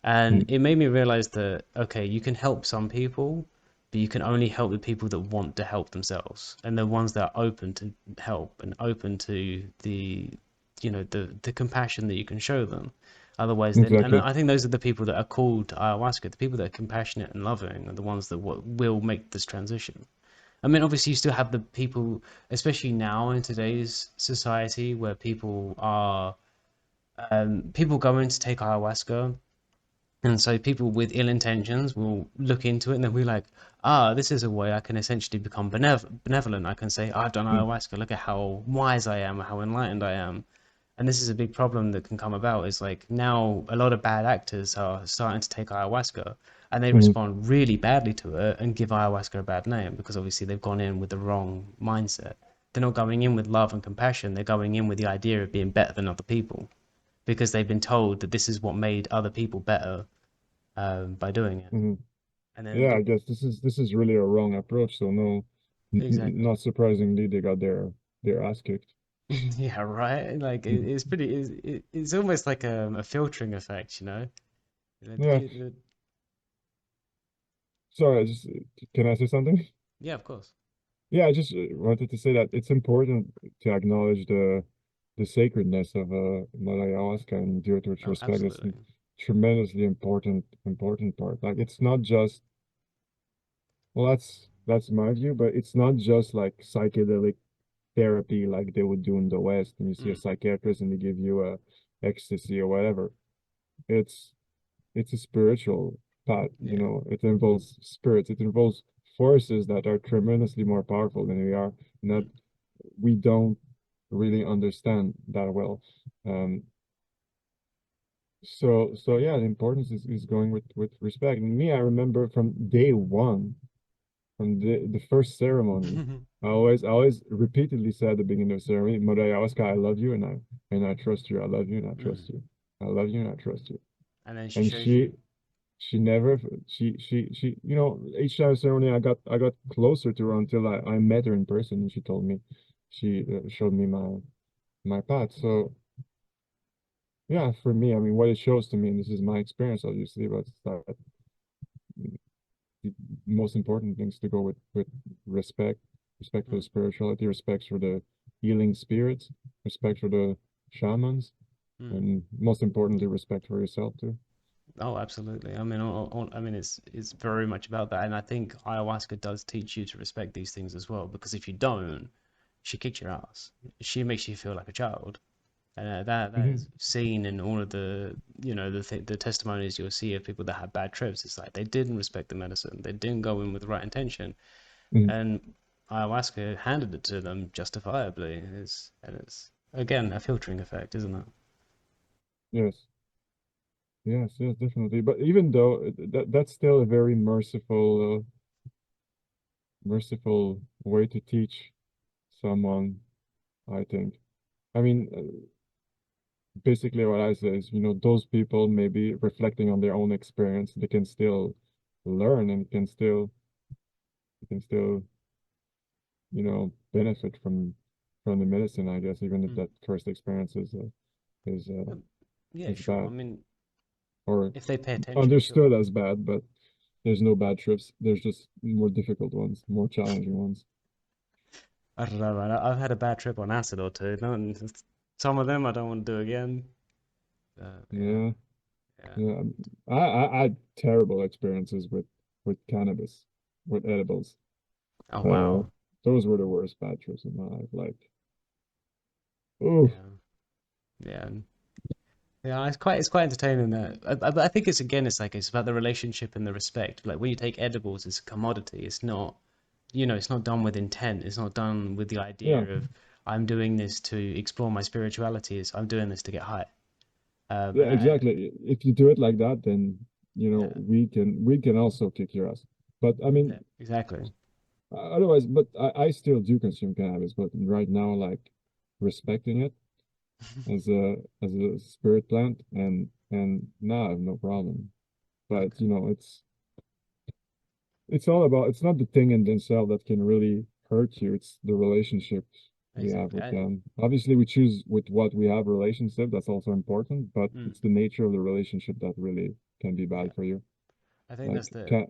And mm, it made me realize that okay, you can help some people, but you can only help the people that want to help themselves and the ones that are open to help and open to the compassion that you can show them. Otherwise, then, and exactly. I think those are the people that are called ayahuasca. The people that are compassionate and loving are the ones that will make this transition. I mean, obviously, you still have the people, especially now in today's society, where people go in to take ayahuasca, and so people with ill intentions will look into it and they'll be like, this is a way I can essentially become benevolent. I can say, I've done Mm, ayahuasca, look at how wise I am, how enlightened I am. And this is a big problem that can come about is like now a lot of bad actors are starting to take ayahuasca and they mm, respond really badly to it and give ayahuasca a bad name because obviously they've gone in with the wrong mindset. They're not going in with love and compassion, they're going in with the idea of being better than other people because they've been told that this is what made other people better by doing it. mm. And then Yeah, the I guess this is really a wrong approach. So no, exactly. not surprisingly, they got their ass kicked. Yeah, right. Like Mm. it's almost like a filtering effect, you know. The Yeah. people, Sorry, I just can I say something? yeah, of course. Yeah, I just wanted to say that it's important to acknowledge the sacredness of ayahuasca and do it with Oh, respect. It's a absolutely. tremendously important part. Like it's not just well, that's my view, but it's not just like psychedelic therapy like they would do in the West, and you see a Mm, psychiatrist and they give you a ecstasy or whatever. It's it's a spiritual path, yeah. it involves spirits, it involves forces that are tremendously more powerful than we are, and that Mm, we don't really understand that well. Um, so yeah, the importance is going with respect. And me, I remember from day one, from the first ceremony, I always repeatedly said at the beginning of the ceremony, Mother Ayahuasca, I love you and I trust you. I love you and I mm. trust you. I love you and I trust you. And then she And shows you. she never she each time ceremony I got closer to her until I met her in person and she told me she showed me my path. So yeah, for me, I mean, what it shows to me, and this is my experience, obviously, but it's that the most important things to go with respect, respect for the Mm, spirituality, respect for the healing spirits, respect for the shamans, mm. and most importantly, respect for yourself too. Oh, absolutely. I mean, I mean, it's very much about that, and I think ayahuasca does teach you to respect these things as well. Because if you don't, she kicks your ass. She makes you feel like a child. And that Hmm. is seen in all of the testimonies you'll see of people that had bad trips. It's like they didn't respect the medicine. They didn't go in with the right intention, Hmm. and ayahuasca handed it to them justifiably. It's again a filtering effect, isn't it? Yes. Yes, definitely. But even though that's still a very merciful merciful way to teach someone, I think. I mean, basically what I say is, those people maybe reflecting on their own experience, they can still learn and can still, benefit from the medicine, I guess, even if Mm. that first experience is Um, yeah, is sure. I bad mean, or if they pay attention, sure. understood as bad, but there's no bad trips. There's just more difficult ones, more challenging ones. I don't know, man. I've had a bad trip on acid or two. No, and some of them I don't want to do again. Yeah, Yeah, yeah. yeah. I had terrible experiences with cannabis, with edibles. Oh Uh, wow. those were the worst bad trips in my life. Like, oh, Yeah, yeah, yeah. It's quite entertaining. That I think it's again, it's about the relationship and the respect. Like when you take edibles, it's a commodity. It's not, it's not done with intent. It's not done with the yeah, idea of I'm doing this to explore my spirituality. It's I'm doing this to get high. yeah, And I exactly. If you do it like that, then yeah, we can also kick your ass. But I yeah, mean, exactly. otherwise, but I still do consume cannabis. But right now, like respecting it as a spirit plant, and now I have no problem. But Okay. it's all about, it's not the thing in themselves that can really hurt you. It's the relationship we have Exactly. with them. Obviously, we choose with what we have a relationship. That's also important, but Mm, it's the nature of the relationship that really can be yeah. bad for you. I think Like, that's the can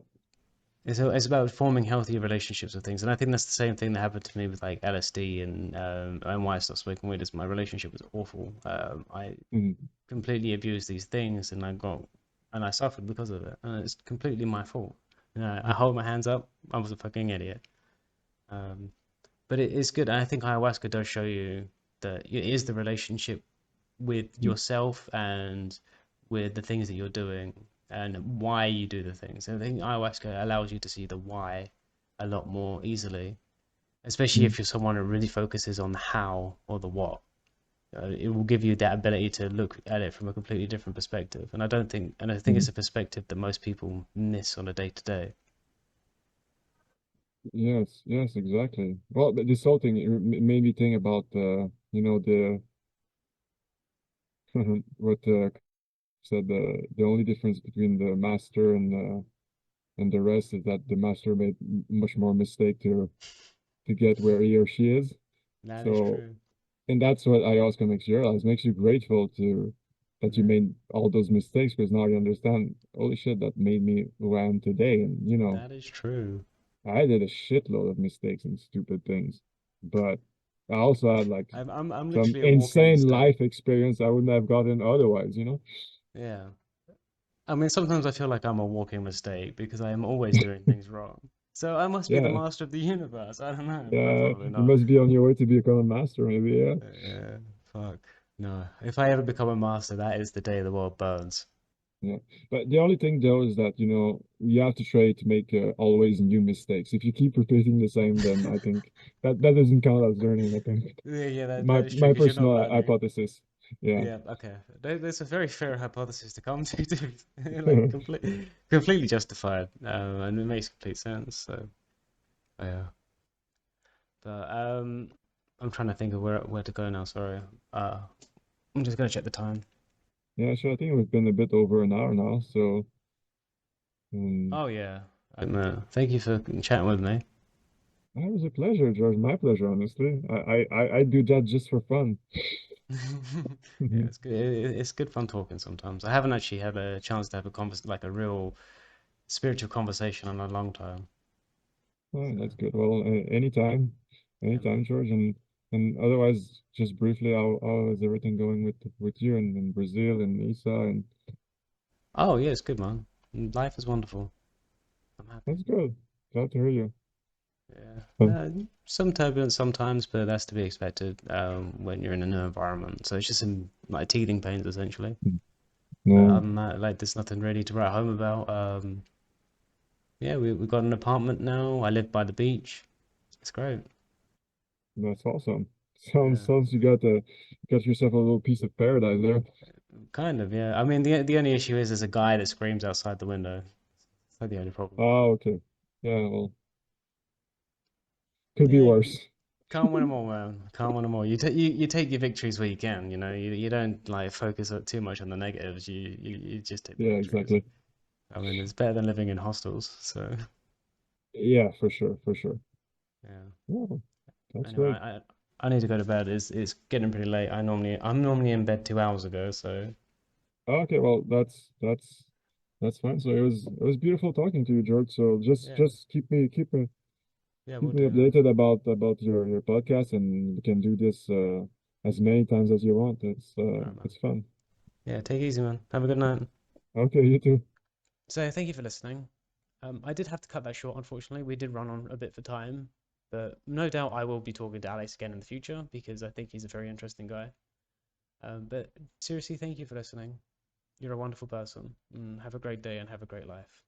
it's about forming healthy relationships with things, and I think that's the same thing that happened to me with like LSD and why I stopped smoking weed is my relationship was awful. I mm, completely abused these things, and I suffered because of it, and it's completely my fault. I hold my hands up. I was a fucking idiot. Um, but it is good, and I think ayahuasca does show you that it is the relationship with mm, yourself and with the things that you're doing and why you do the things. And I think ayahuasca allows you to see the why a lot more easily, especially mm, if you're someone who really focuses on the how or the what. It will give you that ability to look at it from a completely different perspective. And I think mm. it's a perspective that most people miss on a day to day. Yes, yes, exactly. Well, but this whole thing made me think about the what said the only difference between the master and the rest is that the master made much more mistake to get where he or she is. That is So, true. and that's what ayahuasca makes you realize, makes you grateful that you Yeah, made all those mistakes because now you understand, holy shit, that made me who I am today. And that is true. I did a shitload of mistakes and stupid things, but I also had like I'm some literally a walking insane mistake. life experience I wouldn't have gotten otherwise. Yeah. I mean, sometimes I feel like I'm a walking mistake because I am always doing things wrong. So I must be the Yeah, master of the universe. I don't know, but yeah, probably you not. must be on your way to become a master, maybe. Yeah. Yeah, fuck. No. If I ever become a master, that is the day the world burns. Yeah, but the only thing though is that you have to try to make always new mistakes. If you keep repeating the same, then I think that doesn't count as learning. I think Yeah, yeah, that my is true my because you're not personal learning. hypothesis. Yeah, Yeah, okay. That's a very fair hypothesis to come to, like completely justified, and it makes complete sense. So, yeah. But I'm trying to think of where to go now. Sorry. Uh, I'm just gonna check the time. yeah. So I think we've been a bit over an hour now. So um, Oh yeah. Thank you for chatting with me. that was a pleasure, George. My pleasure, honestly. I do that just for fun. Yeah, it's good. It's good fun talking sometimes. I haven't actually had a chance to have like a real spiritual conversation in a long time. Oh, So that's good. Well, yeah, anytime, man. George. And otherwise, just briefly, how is everything going with you in Brazil and Isa? And Oh yeah, it's good, man. Life is wonderful. I'm happy. that's good. Glad to hear you. Yeah. Um, Some turbulence sometimes, but that's to be expected when you're in a new environment. So it's just some like teething pains essentially. But other no, than that, like there's nothing really to write home about. Yeah, we got an apartment now. I live by the beach. It's great. that's awesome. Sounds Yeah. sounds you got yourself a little piece of paradise there. Kind of, yeah. I mean, the only issue is there's a guy that screams outside the window. That's the only problem. Oh, okay. Yeah, well, Could be Yeah, worse. can't win them all, man. Can't win them all. You take your victories where you can. You don't like focus too much on the negatives. You just take the Yeah, victories. exactly. I mean, it's better than living in hostels. So Yeah, for sure, for sure. yeah. Oh, that's Anyway, great. I need to go to bed. It's getting pretty late. I'm normally in bed 2 hours ago. So Okay, well, that's fine. So it was beautiful talking to you, George. So just yeah, just yeah, keep we'll me do, man. updated about your podcast, and we can do this as many times as you want. All right, man. It's fun. Yeah, take it easy, man. Have a good night. Okay, you too. So thank you for listening. I did have to cut that short, unfortunately. We did run on a bit for time, but no doubt I will be talking to Alex again in the future because I think he's a very interesting guy. But seriously, thank you for listening. You're a wonderful person. Have a great day and have a great life.